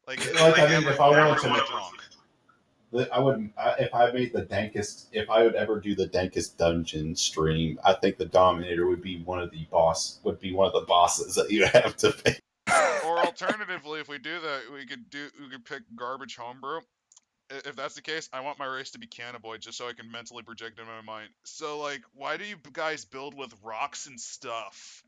Like, Like I mean, never, if I never wanted go to, drunk. I would if I made the dankest, if I would ever do the dankest dungeon stream, I think the Dominator would be one of the bosses that you have to face. Or alternatively, if we do that, we could pick garbage homebrew. If that's the case, I want my race to be cannabinoid just so I can mentally project in my mind. So, like, why do you guys build with rocks and stuff?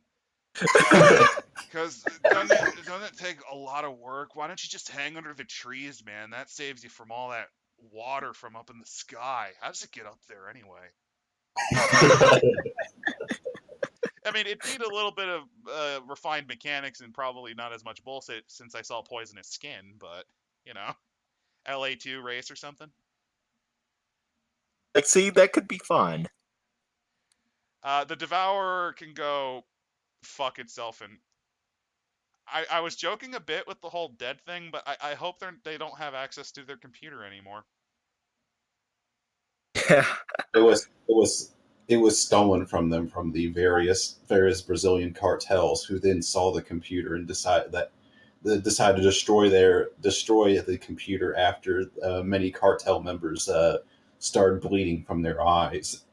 Because doesn't it take a lot of work? Why don't you just hang under the trees, man? That saves you from all that water from up in the sky. How does it get up there anyway? I mean, it'd need a little bit of refined mechanics and probably not as much bullshit since I saw poisonous skin, but you know, LA2 race or something. Like, see, that could be fun. The Devourer can go fuck itself, and I was joking a bit with the whole dead thing, but I hope they don't have access to their computer anymore. Yeah. It was stolen from them from the various Brazilian cartels, who then saw the computer and decided to destroy the computer after many cartel members started bleeding from their eyes.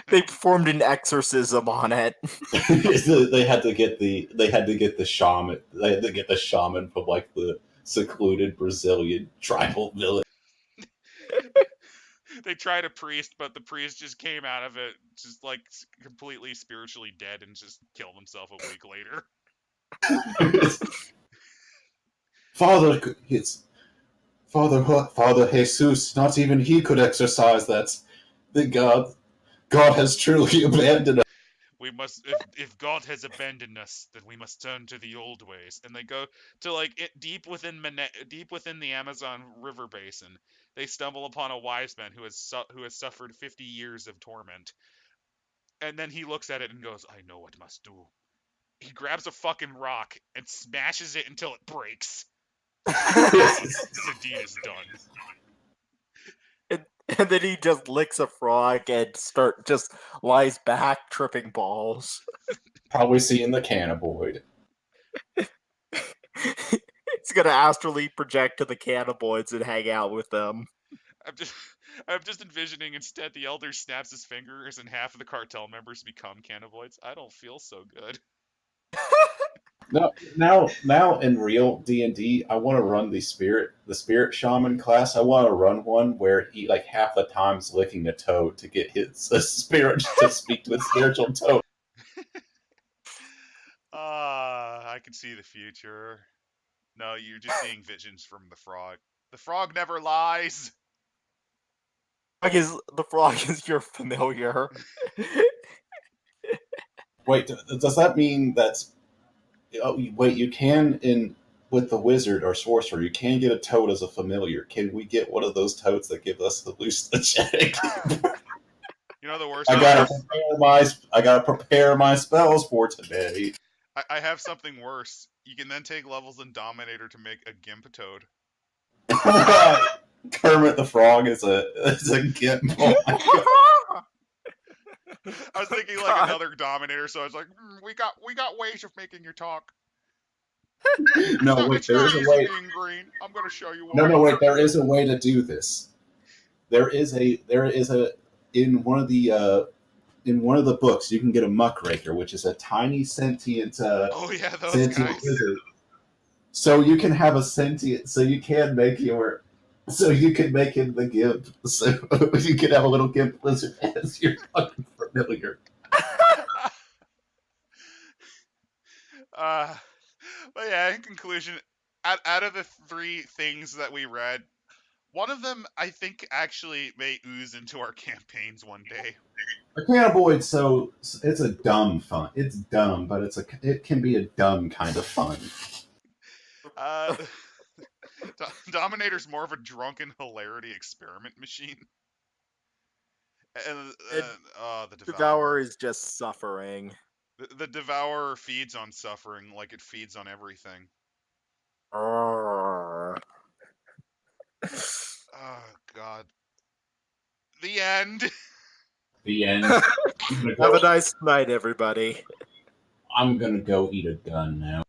They performed an exorcism on it. They had to get the shaman. They had to get the shaman from like the secluded Brazilian tribal village. They tried a priest, but the priest just came out of it just like completely spiritually dead and just killed himself a week later. Father, it's Father Jesus. Not even he could exercise that. The God has truly abandoned us. We must, if God has abandoned us, then we must turn to the old ways. And they go to like deep within the Amazon River basin. They stumble upon a wise man who has suffered 50 years of torment. And then he looks at it and goes, "I know what must do." He grabs a fucking rock and smashes it until it breaks. The deed is done. And then he just licks a frog and just lies back tripping balls. Probably seeing the cannabinoid. He's gonna astrally project to the cannibaloids and hang out with them. I'm just I'm just envisioning instead the elder snaps his fingers and half of the cartel members become cannibaloids. I don't feel so good. No, now in real D&D, I want to run the spirit shaman class. I want to run one where he like half the time's licking a toad to get his spirit to speak to his spiritual toad. I can see the future. No, you're just seeing visions from the frog. The frog never lies. The frog is your familiar. Wait, does that mean that's? Oh, wait, you can in with the wizard or sorcerer, you can get a toad as a familiar. Can we get one of those toads that give us the hallucinogenic? You know the worst part is I gotta prepare my spells for today. I have something worse. You can then take levels in Dominator to make a Gimp toad. Kermit the Frog is a gimp. Oh my God. I was thinking like God. another Dominator, so I was like, we got ways of making you talk. No, wait, It's there not is a easy way. being green. I'm gonna show you why. No, wait, there is a way to do this. There is a in one of the books you can get a muckraker, which is a tiny sentient Oh yeah, those sentient guys. lizard. So you can have a sentient. So you can make your. So you can make him the gimp. So you can have a little gimp lizard as your fucking familiar. But yeah, in conclusion, out of the three things that we read, one of them I think actually may ooze into our campaigns one day. Mechanoboid, so it's a dumb fun. It's dumb, but it can be a dumb kind of fun. Uh, Dominator's more of a drunken hilarity experiment machine. And the Devourer Devourer. is just suffering. The Devourer feeds on suffering like it feeds on everything. Arrgh. Oh God. The end. The end. Have a nice night, everybody. I'm gonna go eat a gun now.